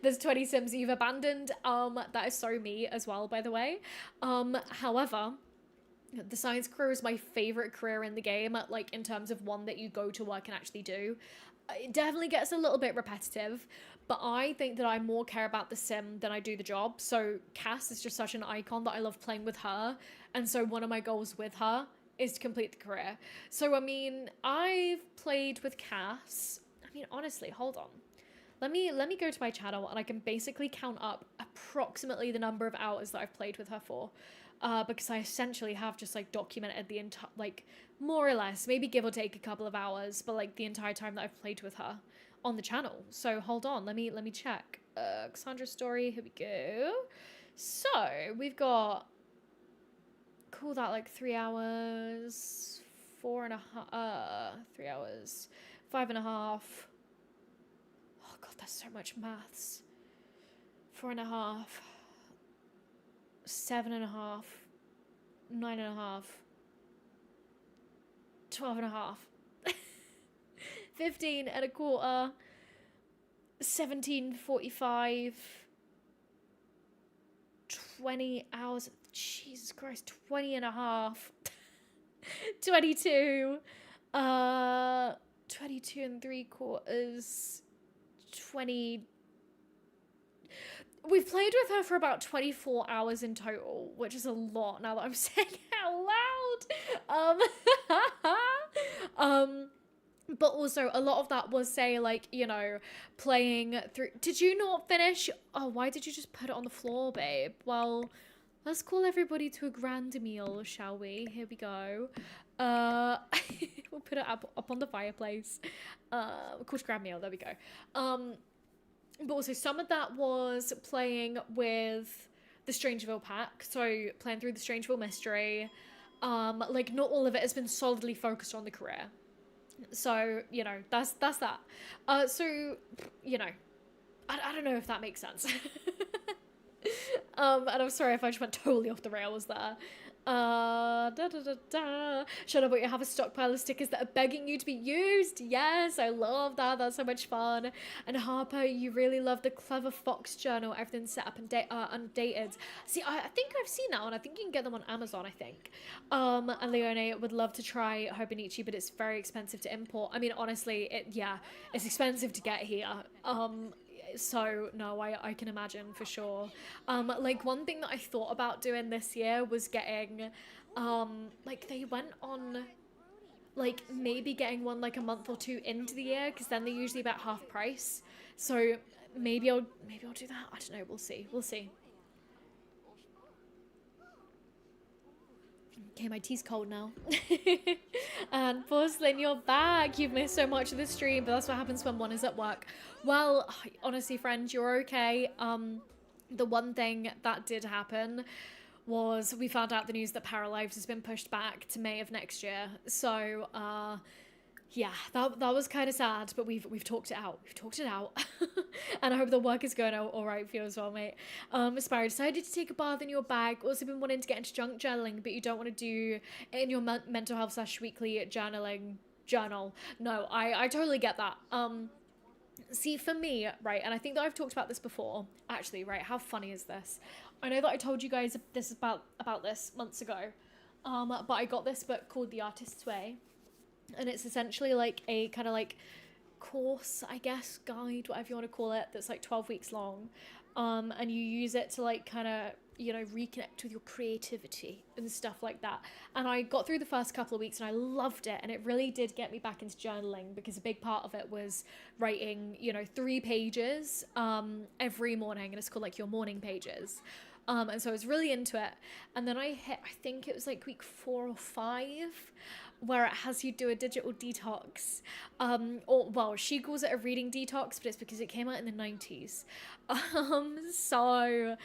S1: there's 20 sims you've abandoned. That is so me as well, by the way. However, the science career is my favorite career in the game, like in terms of one that you go to work and actually do. It definitely gets a little bit repetitive, but I think that I more care about the sim than I do the job. So Cass is just such an icon that I love playing with her, and so one of my goals with her is to complete the career. So I mean, I've played with Cass. I mean, honestly, hold on. Let me go to my channel and I can basically count up approximately the number of hours that I've played with her for. Because I essentially have just like documented the entire, like more or less, maybe give or take a couple of hours, but like the entire time that I've played with her on the channel. So hold on, let me check. Cassandra's story, here we go. So we've got, call that like 3 hours, 4.5, 3 hours, 5.5. Oh God, that's so much maths. 4.5. 7.5, 9.5, 12.5, 15.25, 17.45, 20 hours. Jesus Christ, 20.5, 22, 22.75, 20. We've played with her for about 24 hours in total, which is a lot now that I'm saying it out loud. But also a lot of that was, say, like, playing through. Did you not finish? Oh, why did you just put it on the floor, babe? Well, Let's call everybody to a grand meal, shall we? Here we go. Uh, we'll put it up on the fireplace. Of course, grand meal. There we go. But also some of that was playing with the Strangeville pack. So playing through the Strangeville mystery. Like not all of it has been solidly focused on the career. So you know that's that. So you know, I don't know if that makes sense. And I'm sorry if I just went totally off the rails there. Da da da da. Shut up, but you have a stockpile of stickers that are begging you to be used. Yes, I love that. That's so much fun. And Harper, you really love the Clever Fox journal. Everything's set up and undated. See, I think I've seen that one. I think you can get them on Amazon, I think. And Leone would love to try Hobonichi, but it's very expensive to import. I mean, honestly, it's expensive to get here. So no, I can imagine for sure. Like one thing that I thought about doing this year was getting like they went on like maybe getting one like a month or two into the year, because then they're usually about half price. So maybe I'll do that. I don't know, we'll see. Okay, my tea's cold now. And Porcelain, you're back. You've missed so much of the stream, but that's what happens when one is at work. Well, honestly, friend, you're okay. The one thing that did happen was we found out the news that Paralives has been pushed back to May of next year. So, yeah, that was kind of sad, but we've talked it out. We've talked it out. And I hope the work is going all right for you as well, mate. Aspire, decided to take a bath in your bag. Also been wanting to get into junk journaling, but you don't want to do it in your mental health / weekly journal. No, I totally get that. See, for me, right, and I think that I've talked about this before. Actually, right, how funny is this? I know that I told you guys this about this months ago. But I got this book called The Artist's Way. And it's essentially like a kind of like course, I guess, guide, whatever you want to call it, that's like 12 weeks long. And you use it to like kind of, you know, reconnect with your creativity and stuff like that. And I got through the first couple of weeks and I loved it. And it really did get me back into journaling, because a big part of it was writing, you know, 3 pages every morning. And it's called like your morning pages. And so I was really into it. And then I think it was like week 4 or 5, where it has you do a digital detox. Or, well, she calls it a reading detox, but it's because it came out in the 90s. So,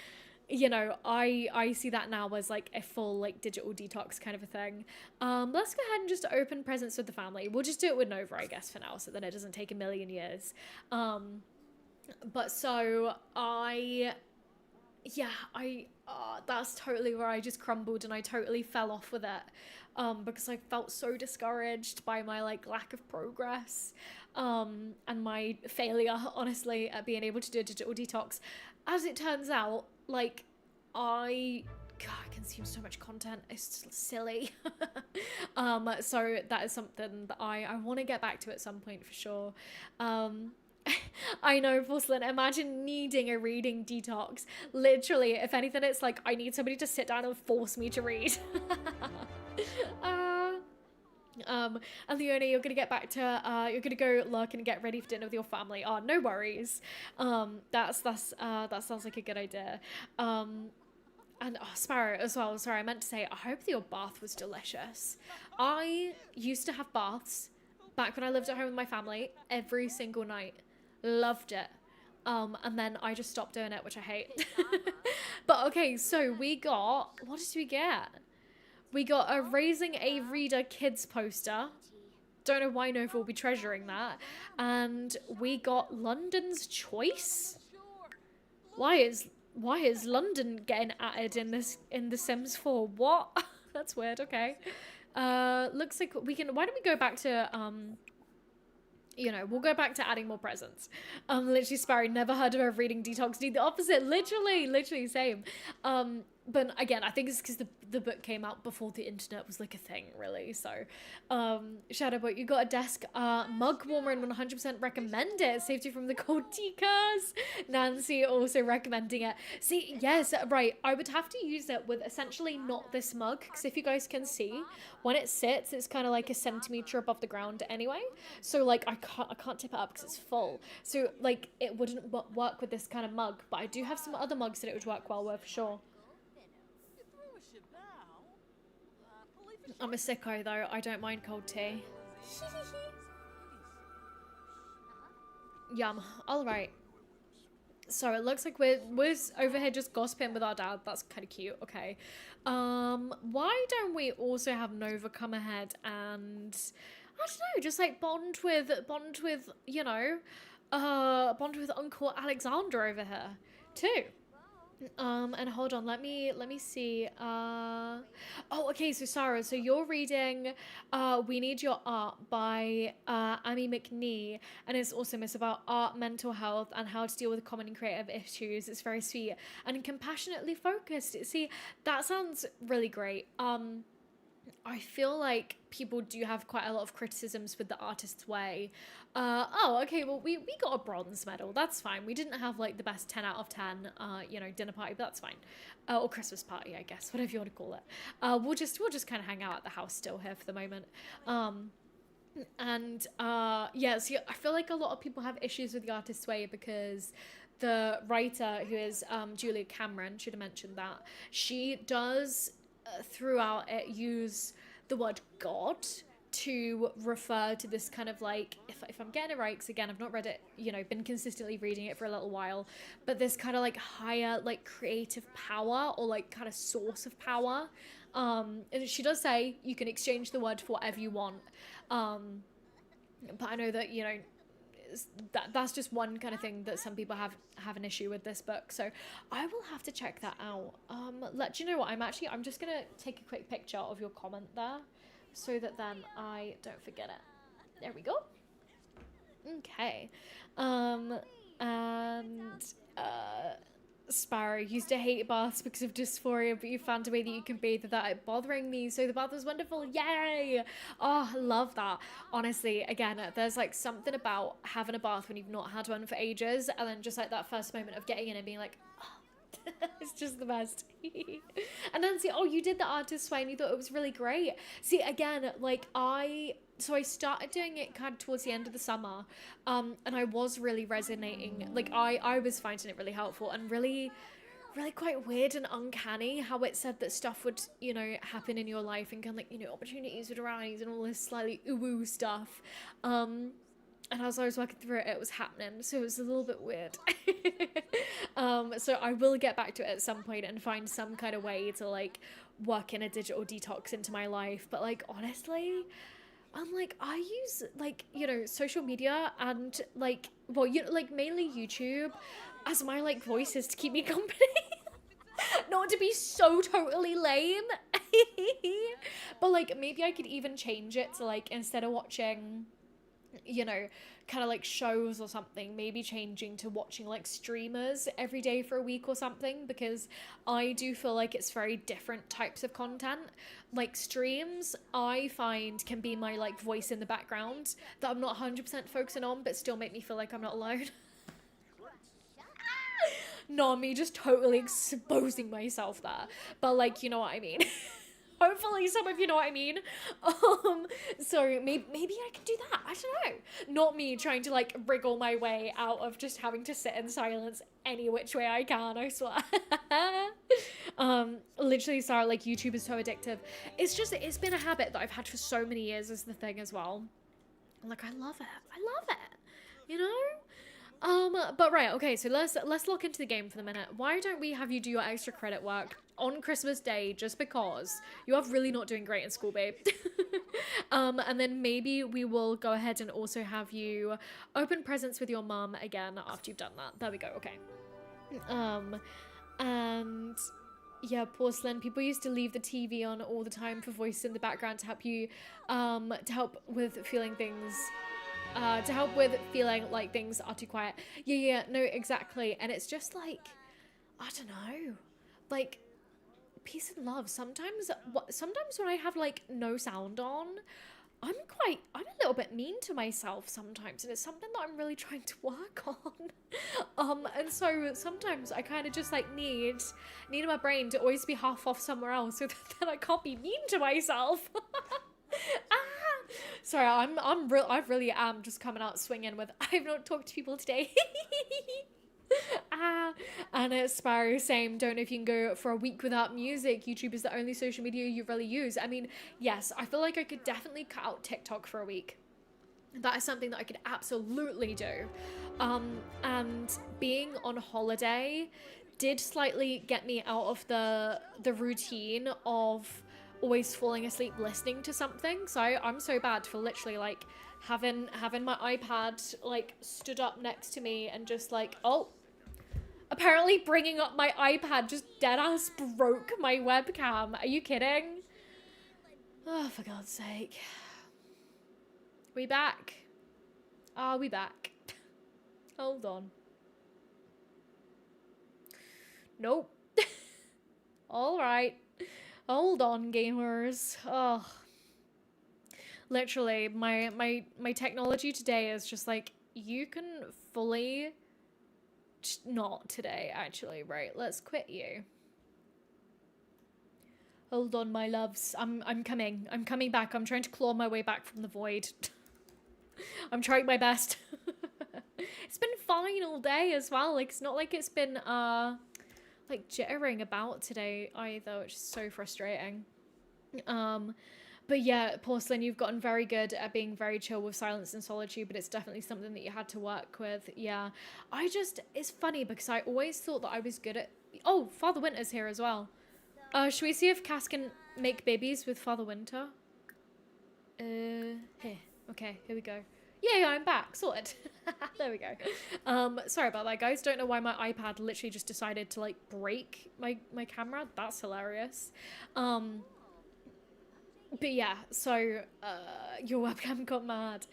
S1: you know, I see that now as like a full like digital detox kind of a thing. Let's go ahead and just open presents with the family. We'll just do it with Nova, I guess, for now, so that it doesn't take a million years. But so that's totally where I just crumbled and I totally fell off with it, because I felt so discouraged by my like lack of progress, and my failure, honestly, at being able to do a digital detox. As it turns out, like I consume so much content, it's silly. So that is something that I want to get back to at some point for sure. I know, Porcelain, imagine needing a reading detox. Literally, if anything, it's like I need somebody to sit down and force me to read. And Leonie, you're gonna get back to you're gonna go lurk and get ready for dinner with your family. Oh, no worries. That sounds like a good idea. And Sparrow as well. Sorry, I meant to say, I hope that your bath was delicious. I used to have baths back when I lived at home with my family every single night. Loved it. And then I just stopped doing it, which I hate. But okay, so what did we get? We got a Raising a Reader kids poster. Don't know why Nova will be treasuring that. And we got London's Choice. Why is London getting added in The Sims 4? What? That's weird. Okay. Looks like why don't we go back to you know, we'll go back to adding more presents. Literally, Sparrow, never heard of a reading detox. Dude, the opposite. Literally same. But again, I think it's because the book came out before the internet was like a thing, really. So, Shadowboy, you got a desk mug warmer and 100% recommend it. Saved you from the cold tikas. Nancy also recommending it. See, yes, right. I would have to use it with essentially not this mug, because if you guys can see, when it sits, it's kind of like a centimeter above the ground anyway. So like I can't tip it up because it's full. So like it wouldn't work with this kind of mug. But I do have some other mugs that it would work well with for sure. I'm a sicko though, I don't mind cold tea. Yum. Alright. So it looks like we're over here just gossiping with our dad. That's kind of cute. Okay. Why don't we also have Nova come ahead and I don't know, just like bond with you know, bond with Uncle Alexander over here too. And hold on, let me see. Oh, okay, so Sarah, so you're reading We Need Your Art by Amy McNee, and it's awesome. It's about art, mental health, and how to deal with common and creative issues. It's very sweet and compassionately focused. See, that sounds really great. I feel like people do have quite a lot of criticisms with The Artist's Way. Oh, okay, well, we got a bronze medal. That's fine. We didn't have, like, the best 10 out of 10, you know, dinner party, but that's fine. Or Christmas party, I guess, whatever you want to call it. We'll just kind of hang out at the house still here for the moment. Yeah, so I feel like a lot of people have issues with The Artist's Way because the writer, who is Julia Cameron, should have mentioned that, she does throughout it use the word God to refer to this kind of like, if I'm getting it right, because again I've not read it, you know, been consistently reading it for a little while, but this kind of like higher like creative power or like kind of source of power. And she does say you can exchange the word for whatever you want, but I know that, you know, that's just one kind of thing that some people have an issue with this book, so I will have to check that out. Do you know what, I'm just gonna take a quick picture of your comment there so that then I don't forget it. There we go. Okay. Sparrow used to hate baths because of dysphoria, but you found a way that you can bathe without it bothering me, so the bath was wonderful. Yay! Oh, I love that. Honestly, again, there's like something about having a bath when you've not had one for ages, and then just like that first moment of getting in and being like, oh, it's just the best. And then see, oh, you did the Artist's Way and you thought it was really great. See, again, like I started doing it kind of towards the end of the summer, and I was really resonating. Like I was finding it really helpful and really quite weird and uncanny how it said that stuff would, you know, happen in your life and kind of like, you know, opportunities would arise and all this slightly ooh stuff. And as I was working through it, it was happening, so it was a little bit weird. So I will get back to it at some point and find some kind of way to like work in a digital detox into my life. But like honestly, I'm like, I use like, you know, social media and like, well, you know, like mainly YouTube as my like voices to keep me company. Not to be so totally lame. But like maybe I could even change it to like, instead of watching, you know, kind of like shows or something, maybe changing to watching like streamers every day for a week or something, because I do feel like it's very different types of content. Like streams, I find can be my like voice in the background that I'm not 100% focusing on, but still make me feel like I'm not alone. Not me just totally exposing myself there, but like, you know what I mean. Hopefully some of you know what I mean. So maybe I can do that. I don't know. Not me trying to like wriggle my way out of just having to sit in silence any which way I can, I swear. Literally, Sarah, like YouTube is so addictive. It's been a habit that I've had for so many years is the thing as well. Like I love it. You know? But right, okay, so let's look into the game for the minute. Why don't we have you do your extra credit work on Christmas Day, just because you are really not doing great in school, babe. And then maybe we will go ahead and also have you open presents with your mum again after you've done that. There we go, okay. And yeah, porcelain, people used to leave the TV on all the time for voice in the background to help you, to help with feeling things, to help with feeling like things are too quiet. Yeah, no, exactly. And it's just like, I don't know, like peace and love. Sometimes when I have like no sound on, I'm a little bit mean to myself sometimes, and it's something that I'm really trying to work on. And so sometimes I kind of just like need my brain to always be half off somewhere else so that I can't be mean to myself. Sorry, I really am just coming out swinging with I've not talked to people today. And Sparrow, same. Don't know if you can go for a week without music. YouTube is the only social media you really use. I mean, yes, I feel like I could definitely cut out TikTok for a week. That is something that I could absolutely do. And being on holiday did slightly get me out of the routine of always falling asleep listening to something. So I'm so bad for literally like having my iPad like stood up next to me and just like, oh, apparently bringing up my iPad just dead ass broke my webcam. Are you kidding? Oh, for God's sake. We back? Are we back? Hold on. Nope. All right. Hold on, gamers. Oh. Literally, my technology today is just like, you can fully... Not today, actually. Right, let's quit you. Hold on, my loves. I'm coming. I'm coming back. I'm trying to claw my way back from the void. I'm trying my best. It's been fine all day as well. Like, it's not like it's been, like, jittering about today either, which is so frustrating. But yeah, Porcelain, you've gotten very good at being very chill with silence and solitude, but it's definitely something that you had to work with. Yeah. It's funny because I always thought that I was good at... Oh, Father Winter's here as well. Should we see if Cass can make babies with Father Winter? Here. Okay, here we go. Yeah, I'm back. Sorted. There we go. Sorry about that, guys. Don't know why my iPad literally just decided to, like, break my camera. That's hilarious. But yeah, so, your webcam got mad.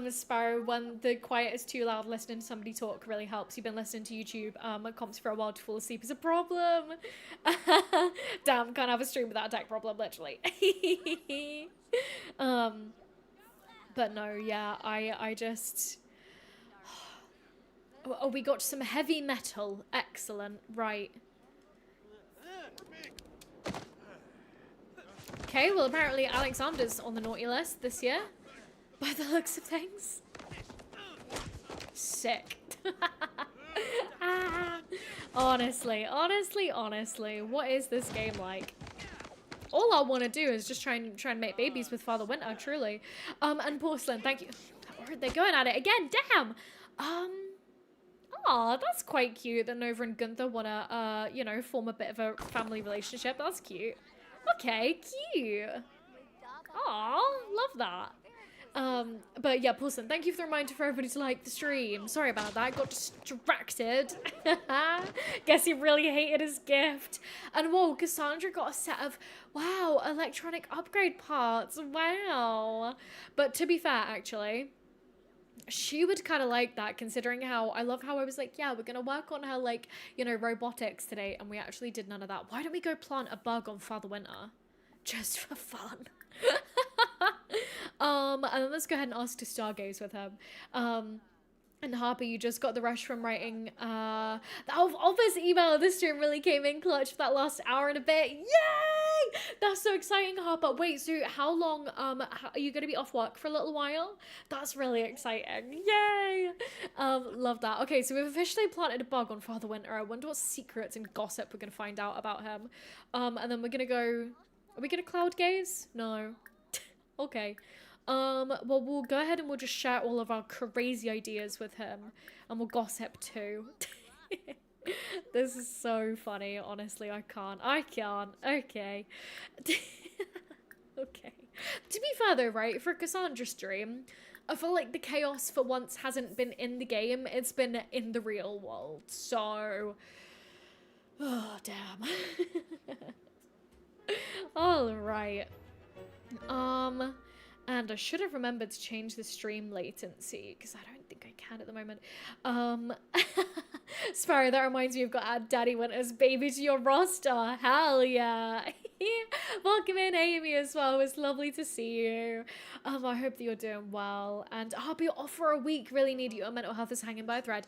S1: Sparrow, when the quiet is too loud, listening to somebody talk really helps. You've been listening to YouTube, comps for a while to fall asleep is a problem. Damn, can't have a stream without a tech problem, literally. But no, yeah, I just... Oh, we got some heavy metal. Excellent, right. Okay, well apparently Alexander's on the naughty list this year, by the looks of things. Sick. Honestly, what is this game like? All I want to do is just try and make babies with Father Winter, truly. And Porcelain, thank you. They're going at it again, damn! Aw, that's quite cute that Nova and Gunther wanna, you know, form a bit of a family relationship. That's cute. Okay, cute. Aw, love that. But yeah, Paulson, thank you for the reminder for everybody to like the stream. Sorry about that, I got distracted. Guess he really hated his gift. And whoa, Cassandra got a set of, wow, electronic upgrade parts. Wow. But to be fair, actually, she would kind of like that, considering how I love how I was like, yeah, we're gonna work on her, like, you know, robotics today, and we actually did none of that. Why don't we go plant a bug on Father Winter just for fun? And then let's go ahead and ask to stargaze with him. And Harper, you just got the rush from writing the office email. This stream really came in clutch for that last hour and a bit. Yay! That's so exciting, Harper. Wait, so how long are you going to be off work for a little while? That's really exciting. Yay! Love that. Okay, so we've officially planted a bug on Father Winter. I wonder what secrets and gossip we're going to find out about him. And then we're going to go... Are we going to cloud gaze? No. Okay. Well, we'll go ahead and we'll just share all of our crazy ideas with him. And we'll gossip too. This is so funny, honestly. I can't. Okay. Okay. To be fair though, right, for Cassandra's stream, I feel like the chaos for once hasn't been in the game. It's been in the real world. So... Oh, damn. Alright. And I should have remembered to change the stream latency, because I don't think I can at the moment. Sparrow, that reminds me, you've got to add Daddy Winter's baby to your roster. Hell yeah. Welcome in, Amy, as well. It's lovely to see you. I hope that you're doing well. And I'll be off for a week. Really need you. Your mental health is hanging by a thread.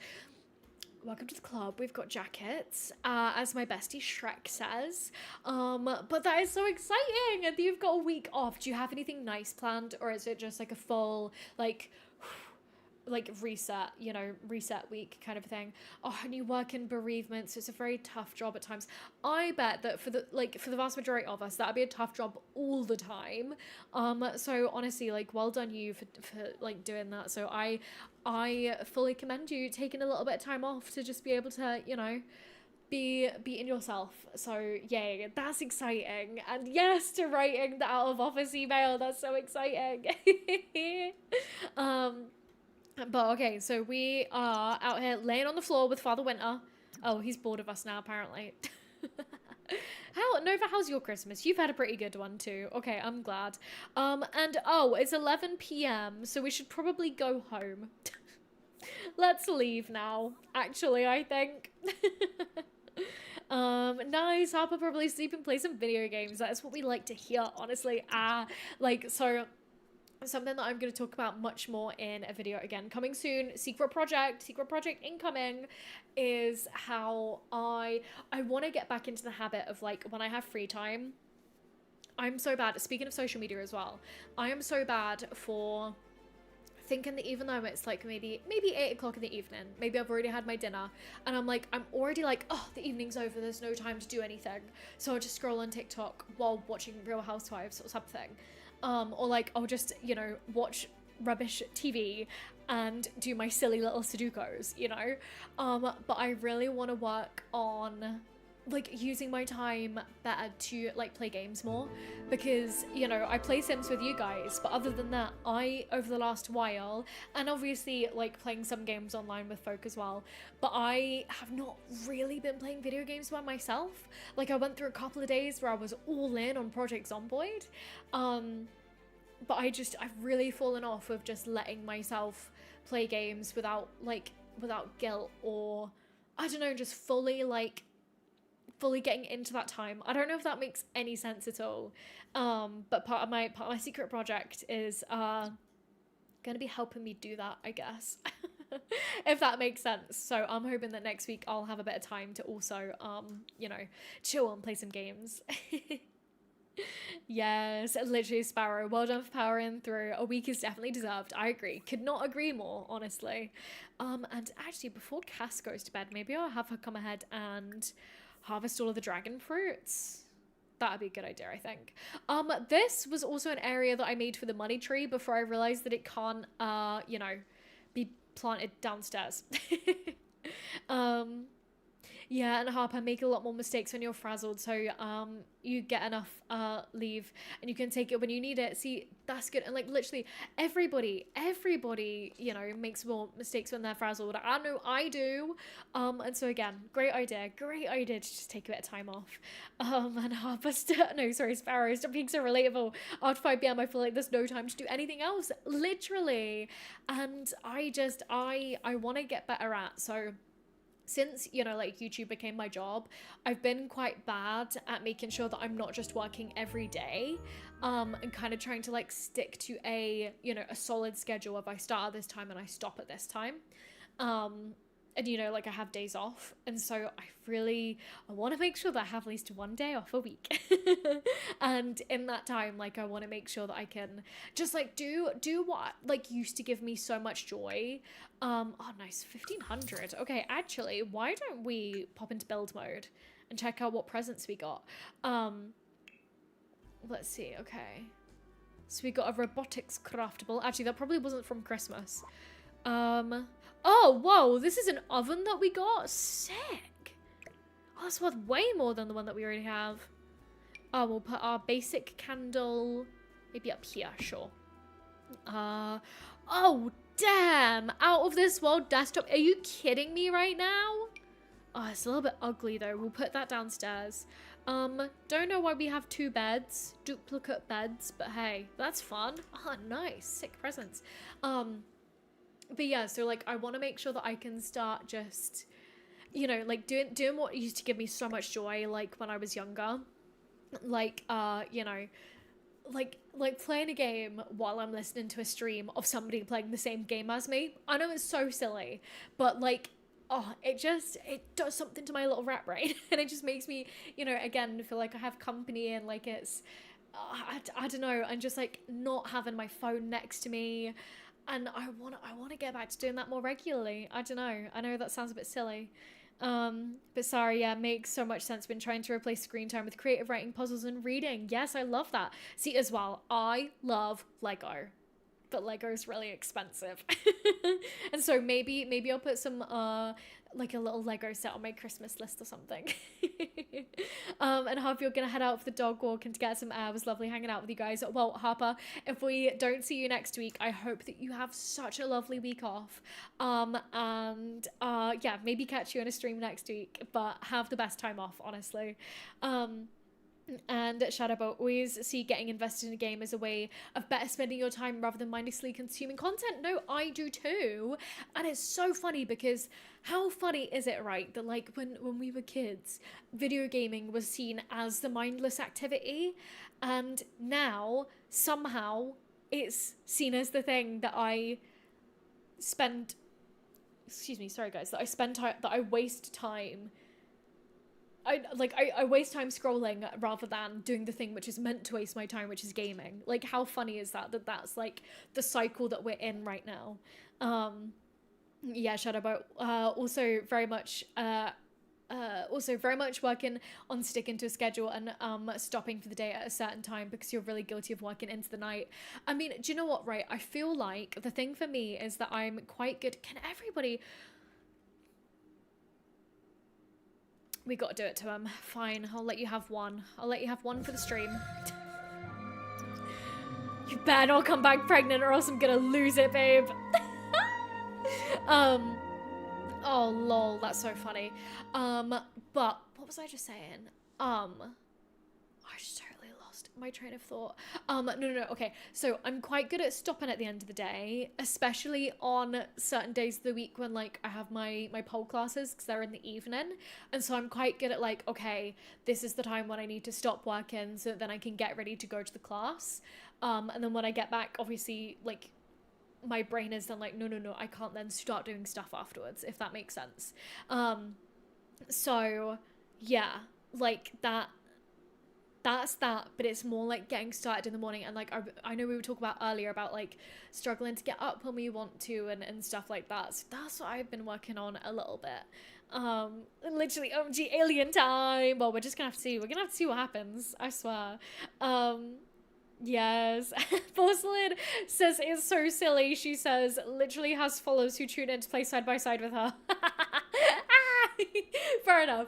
S1: Welcome to the club. We've got jackets, as my bestie Shrek says. But that is so exciting, and you've got a week off. Do you have anything nice planned, or is it just like a full, like like reset, you know, reset week kind of thing. Oh, and you work in bereavement, so it's a very tough job at times. I bet that for the vast majority of us, that'd be a tough job all the time. So honestly, like, well done you for like doing that. So I fully commend you taking a little bit of time off to just be able to, you know, be in yourself. So yay, that's exciting. And yes to writing the out of office email, that's so exciting. But okay, so we are out here laying on the floor with Father Winter. Oh, he's bored of us now apparently. Nova, how's your Christmas? You've had a pretty good one too. Okay, I'm glad. And oh, it's 11 p.m, so we should probably go home. Let's leave now, actually, I think. Nice. Harper probably sleep and play some video games. That's what we like to hear, honestly. Like, so something that I'm going to talk about much more in a video again coming soon, secret project incoming, is how I want to get back into the habit of, like, when I have free time. I'm so bad, speaking of social media as well, I am so bad for thinking that even though it's like maybe 8 o'clock in the evening, maybe I've already had my dinner, and I'm already like, oh, the evening's over, there's no time to do anything, so I'll just scroll on TikTok while watching Real Housewives or something, or like I'll just, you know, watch rubbish TV and do my silly little Sudokus, you know. But I really want to work on, like, using my time better to, like, play games more, because, you know, I play Sims with you guys, but other than that, over the last while, and obviously, like, playing some games online with folk as well, but I have not really been playing video games by myself. Like, I went through a couple of days where I was all in on Project Zomboid, but I've really fallen off of just letting myself play games without guilt, or, I don't know, just fully getting into that time. I don't know if that makes any sense at all. But part of my secret project is gonna be helping me do that, I guess. If that makes sense. So I'm hoping that next week I'll have a bit of time to also you know, chill and play some games. Yes, literally, Sparrow, well done for powering through. A week is definitely deserved. I agree, could not agree more, honestly. And actually, before Cass goes to bed, maybe I'll have her come ahead and harvest all of the dragon fruits. That'd be a good idea, I think. This was also an area that I made for the money tree before I realized that it can't, you know, be planted downstairs. Yeah, and Harper, make a lot more mistakes when you're frazzled, so you get enough leave and you can take it when you need it. See, that's good. And like, literally everybody, you know, makes more mistakes when they're frazzled. I know I do. And so again, great idea to just take a bit of time off. And Harper, Sparrow, stop being so relatable. After 5 p.m, I feel like there's no time to do anything else, literally. And I want to get better at, so since, you know, like, YouTube became my job, I've been quite bad at making sure that I'm not just working every day, and kind of trying to, like, stick to a, you know, a solid schedule of I start at this time and I stop at this time. And, you know, like, I have days off, and so I want to make sure that I have at least one day off a week. And in that time, like, I want to make sure that I can just, like, do what, like, used to give me so much joy. Oh, nice, 1500. Okay, actually, why don't we pop into build mode and check out what presents we got? Let's see, okay. So we got a robotics craftable. Actually, that probably wasn't from Christmas. Oh, whoa, this is an oven that we got? Sick. Oh, that's worth way more than the one that we already have. Oh, we'll put our basic candle maybe up here, sure. Oh, damn. Out of this world desktop. Are you kidding me right now? Oh, it's a little bit ugly though. We'll put that downstairs. Don't know why we have 2 beds, duplicate beds, but hey, that's fun. Oh, nice. Sick presents. But yeah, so like, I want to make sure that I can start just, you know, like doing what used to give me so much joy, like when I was younger, like, you know, like playing a game while I'm listening to a stream of somebody playing the same game as me. I know it's so silly, but like, oh, it does something to my little rat brain, and it just makes me, you know, again, feel like I have company, and like it's, I don't know, and just like not having my phone next to me. And I want to get back to doing that more regularly. I don't know. I know that sounds a bit silly. But sorry, yeah, makes so much sense. Been trying to replace screen time with creative writing, puzzles, and reading. Yes, I love that. See, as well, I love Lego, but Lego is really expensive. And so maybe I'll put some like a little Lego set on my Christmas list or something. And Harper, you're gonna head out for the dog walk and to get some air. It was lovely hanging out with you guys. Well, Harper, if we don't see you next week, I hope that you have such a lovely week off. And yeah, maybe catch you on a stream next week, but have the best time off, honestly. And Shadowbolt, always see getting invested in a game as a way of better spending your time rather than mindlessly consuming content. No, I do too. And it's so funny because how funny is it, right, that like when we were kids, video gaming was seen as the mindless activity, and now somehow it's seen as the thing that I spend, excuse me, sorry guys, that I spend time, that I waste time. I waste time scrolling rather than doing the thing which is meant to waste my time, which is gaming. Like, how funny is that that's like the cycle that we're in right now. Yeah, Shadowboat, also very much working on sticking to a schedule and stopping for the day at a certain time because you're really guilty of working into the night. I mean, do you know what, right? I feel like the thing for me is that I'm quite good. Can everybody... We gotta do it to him. Fine, I'll let you have one. I'll let you have one for the stream. You better not come back pregnant or else I'm gonna lose it, babe. Oh lol, that's so funny. But what was I just saying? I just totally lost my train of thought. No, okay. So I'm quite good at stopping at the end of the day, especially on certain days of the week when like I have my pole classes because they're in the evening. And so I'm quite good at like, okay, this is the time when I need to stop working so that then I can get ready to go to the class. And then when I get back, obviously, like, my brain is then like, no, I can't then start doing stuff afterwards, if that makes sense. So yeah, like that's that, but it's more like getting started in the morning. And like I know we were talking about earlier about like struggling to get up when we want to and stuff like that, so that's what I've been working on a little bit. Literally OMG alien time. Well, we're just gonna have to see what happens, I swear. Yes. Porcelain says it's so silly. She says literally has followers who tune in to play side by side with her. Fair enough.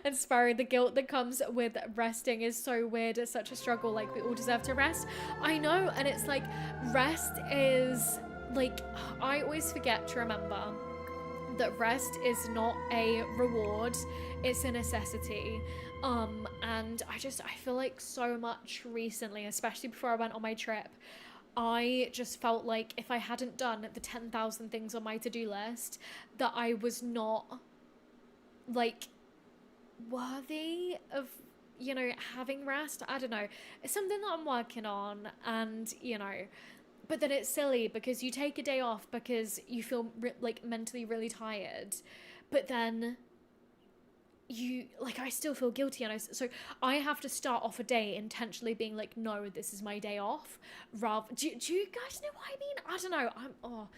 S1: And Sparrow, the guilt that comes with resting is so weird. It's such a struggle. Like, we all deserve to rest. I know, and it's like, rest is like, I always forget to remember that rest is not a reward, it's a necessity. And I feel like so much recently, especially before I went on my trip, I just felt like if I hadn't done the 10,000 things on my to-do list, that I was not, like, worthy of, you know, having rest. I don't know. It's something that I'm working on, and, you know, but then it's silly because you take a day off because you feel, like, mentally really tired, but then... I still feel guilty, and so I have to start off a day intentionally being like, no, this is my day off, rather, do you guys know what I mean? I don't know,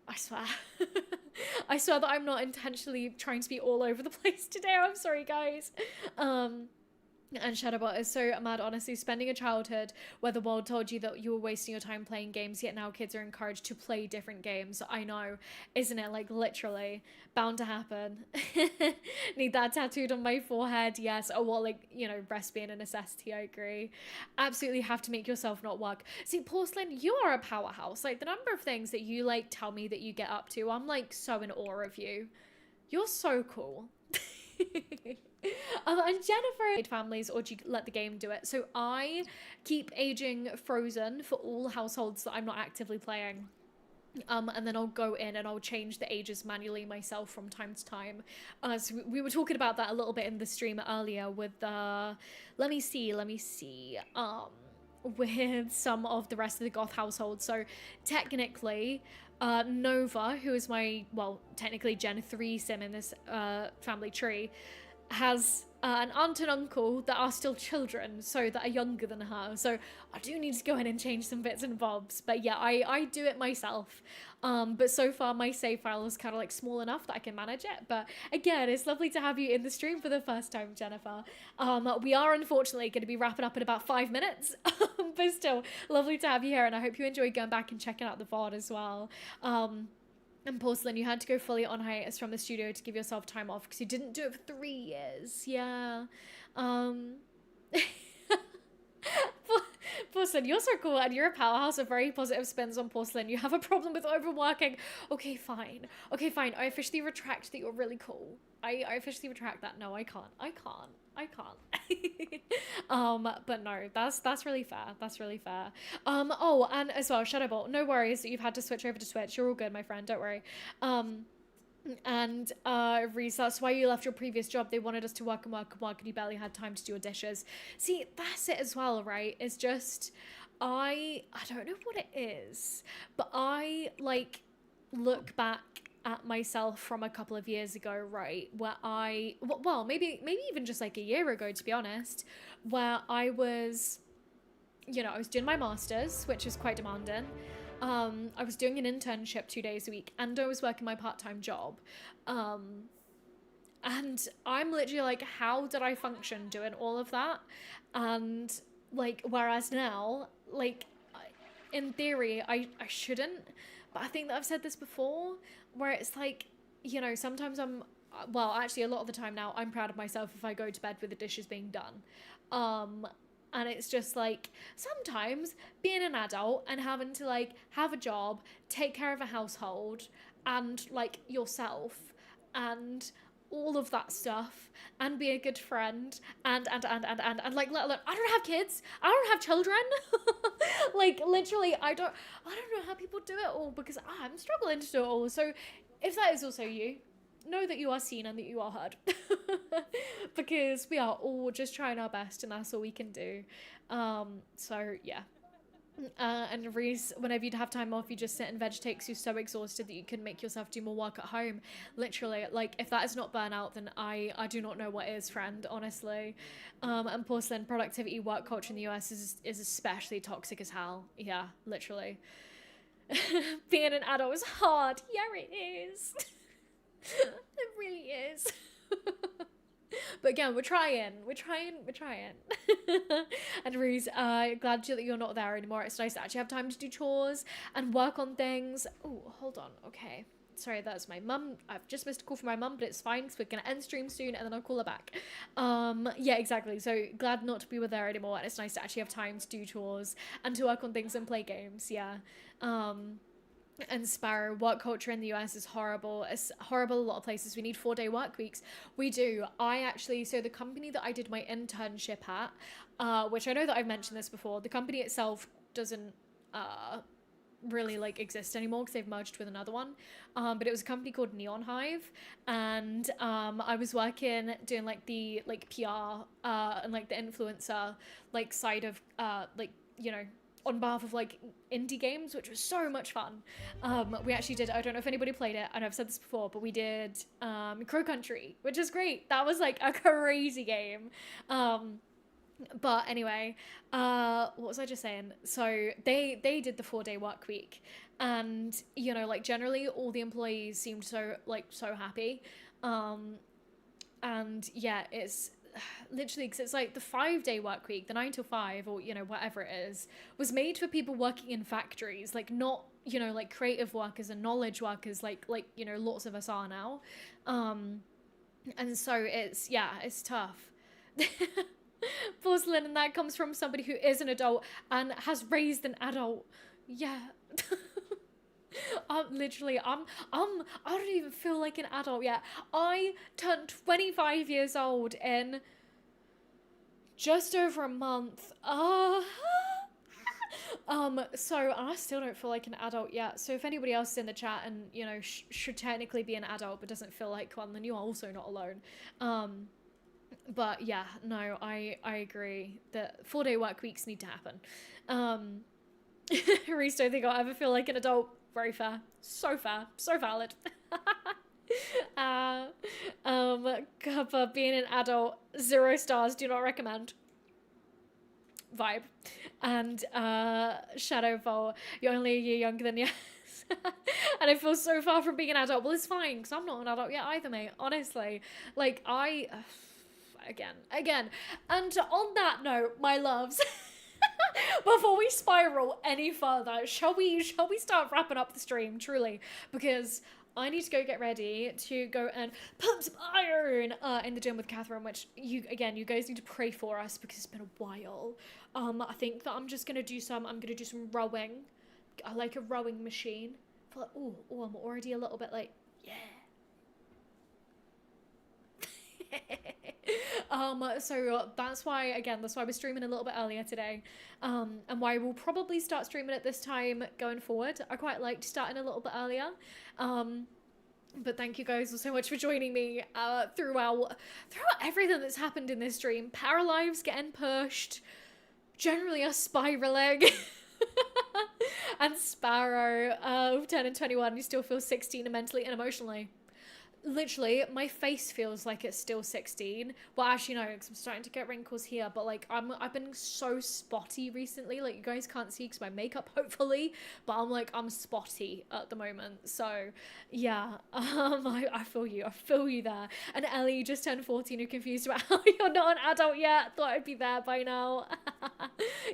S1: I swear. I swear that I'm not intentionally trying to be all over the place today, I'm sorry guys. And Shadowbot is so mad, honestly, spending a childhood where the world told you that you were wasting your time playing games, yet now kids are encouraged to play different games. I know, isn't it? Like, literally, bound to happen. Need that tattooed on my forehead, yes. Oh, well, like, you know, rest being a necessity, I agree. Absolutely have to make yourself not work. See, Porcelain, you are a powerhouse. Like, the number of things that you, like, tell me that you get up to, I'm, like, so in awe of you. You're so cool. And Jennifer, families, or do you let the game do it? So I keep aging frozen for all households that I'm not actively playing. And then I'll go in and I'll change the ages manually myself from time to time. So we were talking about that a little bit in the stream earlier with let me see, with some of the rest of the Goth household. So technically, Nova, who is my, well, technically Gen 3 sim in this family tree, has an aunt and uncle that are still children, so that are younger than her. So I do need to go in and change some bits and bobs. But yeah, I do it myself. But so far my save file is kind of like small enough that I can manage it. But again, it's lovely to have you in the stream for the first time, Jennifer. We are unfortunately going to be wrapping up in about 5 minutes, but still lovely to have you here. And I hope you enjoy going back and checking out the VOD as well. And Porcelain, you had to go fully on hiatus from the studio to give yourself time off because you didn't do it for 3 years. Yeah. Porcelain, you're so cool and you're a powerhouse of very positive spins on Porcelain. You have a problem with overworking. Okay, fine. Okay, fine. I officially retract that you're really cool. I officially retract that. No, I can't. But no, that's really fair. That's really fair. Oh, and as well, Shadowbolt, no worries that you've had to switch over to Twitch. You're all good, my friend. Don't worry. And Reese, that's why you left your previous job. They wanted us to work and you barely had time to do your dishes. See, that's it as well, right? It's just I don't know what it is, but I like look back at myself from a couple of years ago, right, where well, maybe even just like a year ago, to be honest, where I was, I was doing my masters, which is quite demanding. I was doing an internship 2 days a week, and I was working my part-time job. And I'm literally like, how did I function doing all of that? And like, whereas now, like, in theory, I shouldn't, but I think that I've said this before, where it's like, sometimes well, actually a lot of the time now, I'm proud of myself if I go to bed with the dishes being done. And it's just like, sometimes being an adult and having to like have a job, take care of a household and like yourself and all of that stuff and be a good friend and like, let alone, I don't have kids, I don't have children. Like literally, I don't know how people do it all because I'm struggling to do it all. So if that is also you, know that you are seen and that you are heard. Because we are all just trying our best and that's all we can do. So yeah. And Reese, whenever you'd have time off, you just sit and vegetate because you're so exhausted that you can make yourself do more work at home. Literally, like, if that is not burnout, then I do not know what is, friend, honestly. And Porcelain, productivity work culture in the US is especially toxic as hell. Yeah, literally. Being an adult is hard. Yeah, it is. It really is. But again, we're trying. And Reese, glad that you're not there anymore. It's nice to actually have time to do chores and work on things. Oh, hold on. Okay. Sorry, that's my mum. I've just missed a call from my mum, but it's fine because we're going to end stream soon and then I'll call her back. Yeah, exactly. So glad not to be with her anymore. And it's nice to actually have time to do chores and to work on things and play games. Yeah. And Sparrow, work culture in the US is horrible. It's horrible a lot of places. We need 4-day work weeks. We do. So the company that I did my internship at, which I know that I've mentioned this before, the company itself doesn't really like exist anymore because they've merged with another one. But it was a company called Neon Hive, and I was working doing like the like PR and like the influencer like side of on behalf of like indie games, which was so much fun. We actually did, I don't know if anybody played it, I know I've said this before, but we did Crow Country, which is great. That was like a crazy game. But anyway, what was I just saying? So they did the 4-day work week, and like generally all the employees seemed so happy. And yeah, it's literally because it's like the 5-day work week, the 9 to 5 or whatever it is, was made for people working in factories, like not like creative workers and knowledge workers like lots of us are now. And so it's tough. Porcelain, and that comes from somebody who is an adult and has raised an adult. Yeah. Literally, I don't even feel like an adult yet. I turned 25 years old in just over a month. So I still don't feel like an adult yet. So if anybody else is in the chat and should technically be an adult but doesn't feel like one, then you are also not alone. But yeah, no, I agree that 4-day work weeks need to happen. Reese, don't think I'll ever feel like an adult. Very fair. So fair. So valid. uh, Kappa, being an adult, 0 stars, do not recommend. Vibe. And Shadow Vol, you're only a year younger than yes. And I feel so far from being an adult. Well, it's fine, because I'm not an adult yet either, mate. Honestly. Like, again. And on that note, my loves, before we spiral any further, shall we start wrapping up the stream, truly? Because I need to go get ready to go and pump some iron in the gym with Catherine, which you guys need to pray for us because it's been a while. I think that I'm gonna do some rowing. I like a rowing machine. I feel like, I'm already a little bit like, yeah. So that's why we're streaming a little bit earlier today, and why we'll probably start streaming at this time going forward. I quite liked starting a little bit earlier, but thank you guys so much for joining me throughout everything that's happened in this stream. Paralives getting pushed, generally us spiraling. And Sparrow turning 21, you still feel 16 mentally and emotionally. Literally, my face feels like it's still 16. Well, actually, no, because I'm starting to get wrinkles here. But, like, I've been so spotty recently. Like, you guys can't see because my makeup, hopefully. But I'm spotty at the moment. So, yeah. I feel you. I feel you there. And Ellie, you just turned 14. You're confused about how you're not an adult yet. Thought I'd be there by now.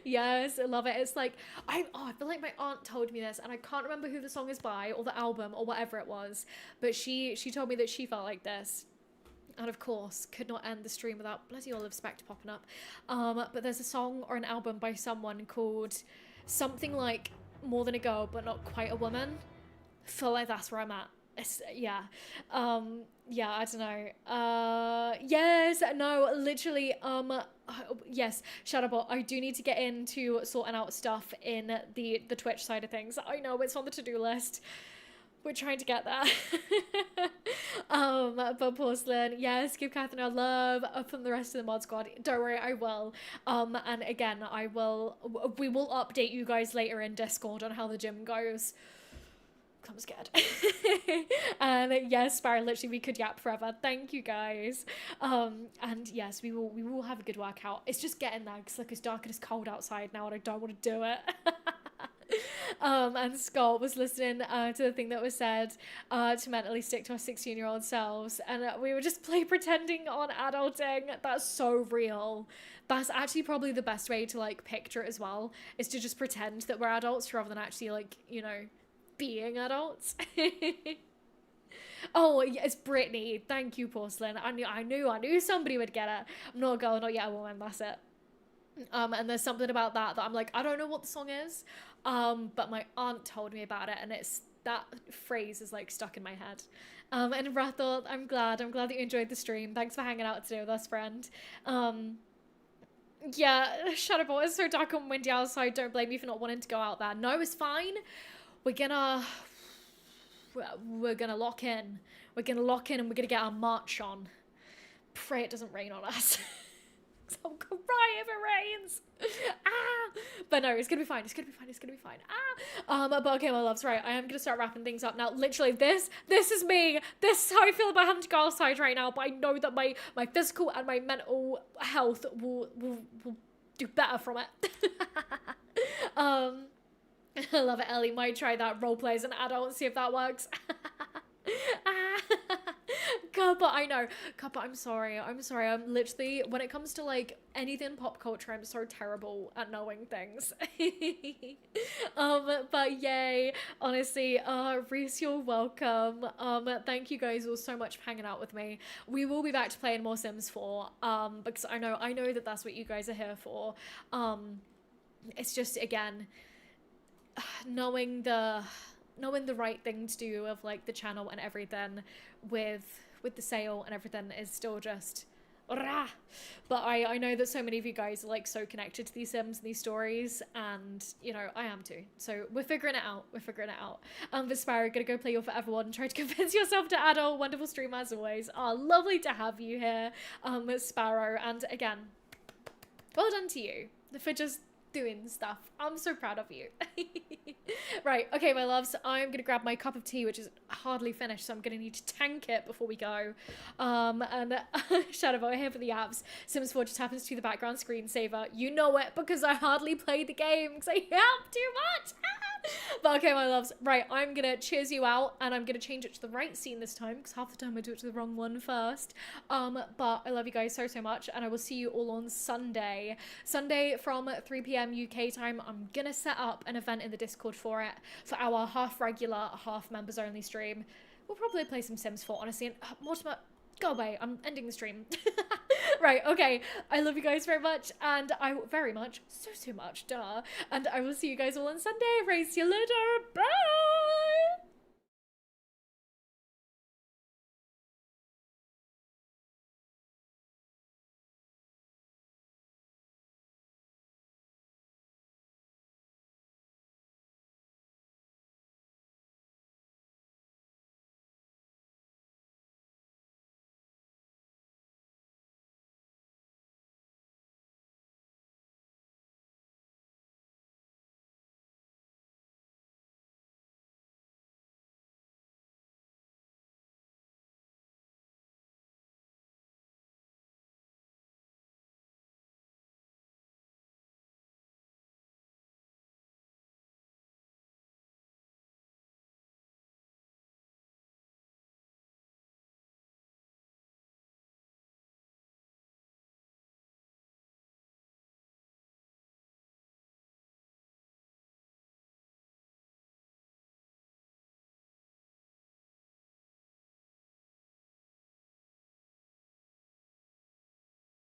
S1: Yes, I love it. It's like, I feel like my aunt told me this. And I can't remember who the song is by or the album or whatever it was. But she told me that she felt like this, and of course could not end the stream without bloody Olive Spectre popping up. But there's a song or an album by someone called something like More Than a Girl But Not Quite a Woman. I feel like that's where I'm at. Yeah, I don't know. Yes, no, literally, yes, Shadowbot, I do need to get into sorting out stuff in the Twitch side of things. I know it's on the to-do list. We're trying to get there. But Porcelain, yes, give Catherine our love from the rest of the mod squad. Don't worry, I will. And again, we will update you guys later in Discord on how the gym goes. I'm scared. And yes, Sparrow, literally we could yap forever. Thank you guys. And yes, we will have a good workout. It's just getting there because like it's dark and it's cold outside now and I don't want to do it. And Scott was listening to the thing that was said to mentally stick to our 16-year-old selves, and we were just pretending on adulting. That's so real. That's actually probably the best way to like picture it as well, is to just pretend that we're adults rather than actually like, you know, being adults. Oh, yes, Brittany. Thank you, Porcelain. I knew somebody would get it. I'm not a girl, not yet a woman. That's it. And there's something about that I'm like, I don't know what the song is, but my aunt told me about it, and it's that phrase is like stuck in my head. And Rathel, I'm glad that you enjoyed the stream. Thanks for hanging out today with us, friend. Yeah, Shadowball, it's so dark and windy outside. Don't blame me for not wanting to go out there. No, it's fine. We're gonna lock in. We're gonna lock in and we're gonna get our march on. Pray it doesn't rain on us. I'll cry if it rains. But no, it's gonna be fine. It's gonna be fine. But okay, my loves, right, I am gonna start wrapping things up now. Literally, this is me. This is how I feel about having to go outside right now. But I know that my physical and my mental health will do better from it. I love it, Ellie. Might try that roleplay as an adult and see if that works. God, but I know. God, but I'm sorry. I'm literally, when it comes to like anything pop culture, I'm so terrible at knowing things. But yay. Honestly, Reese, you're welcome. Thank you guys all so much for hanging out with me. We will be back to playing more Sims 4. Because I know that that's what you guys are here for. It's just, again, knowing the right thing to do of like the channel and everything with the sale and everything is still just but I know that so many of you guys are like so connected to these Sims and these stories, and you know I am too, so we're figuring it out. But Sparrow, gonna go play your Forever One and try to convince yourself to adult. Wonderful stream as always. Lovely to have you here, Sparrow, and again, well done to you for just doing stuff. I'm so proud of you. Right, okay, my loves, I'm gonna grab my cup of tea, which is hardly finished, so I'm gonna need to tank it before we go. And Shadowboy here for the apps. Sims 4 just happens to be the background screensaver. You know it because I hardly played the game because I help too much. But okay, my loves, right, I'm gonna cheers you out, and I'm gonna change it to the right scene this time because half the time I do it to the wrong one first. But I love you guys so much, and I will see you all on Sunday from 3 p.m. UK time. I'm gonna set up an event in the Discord for it, for our half regular, half members only stream. We'll probably play some Sims 4, honestly, and Mortimer, go away, I'm ending the stream. Right, okay, I love you guys very much, and I very much, so much, duh, and I will see you guys all on Sunday. Race you later, bye!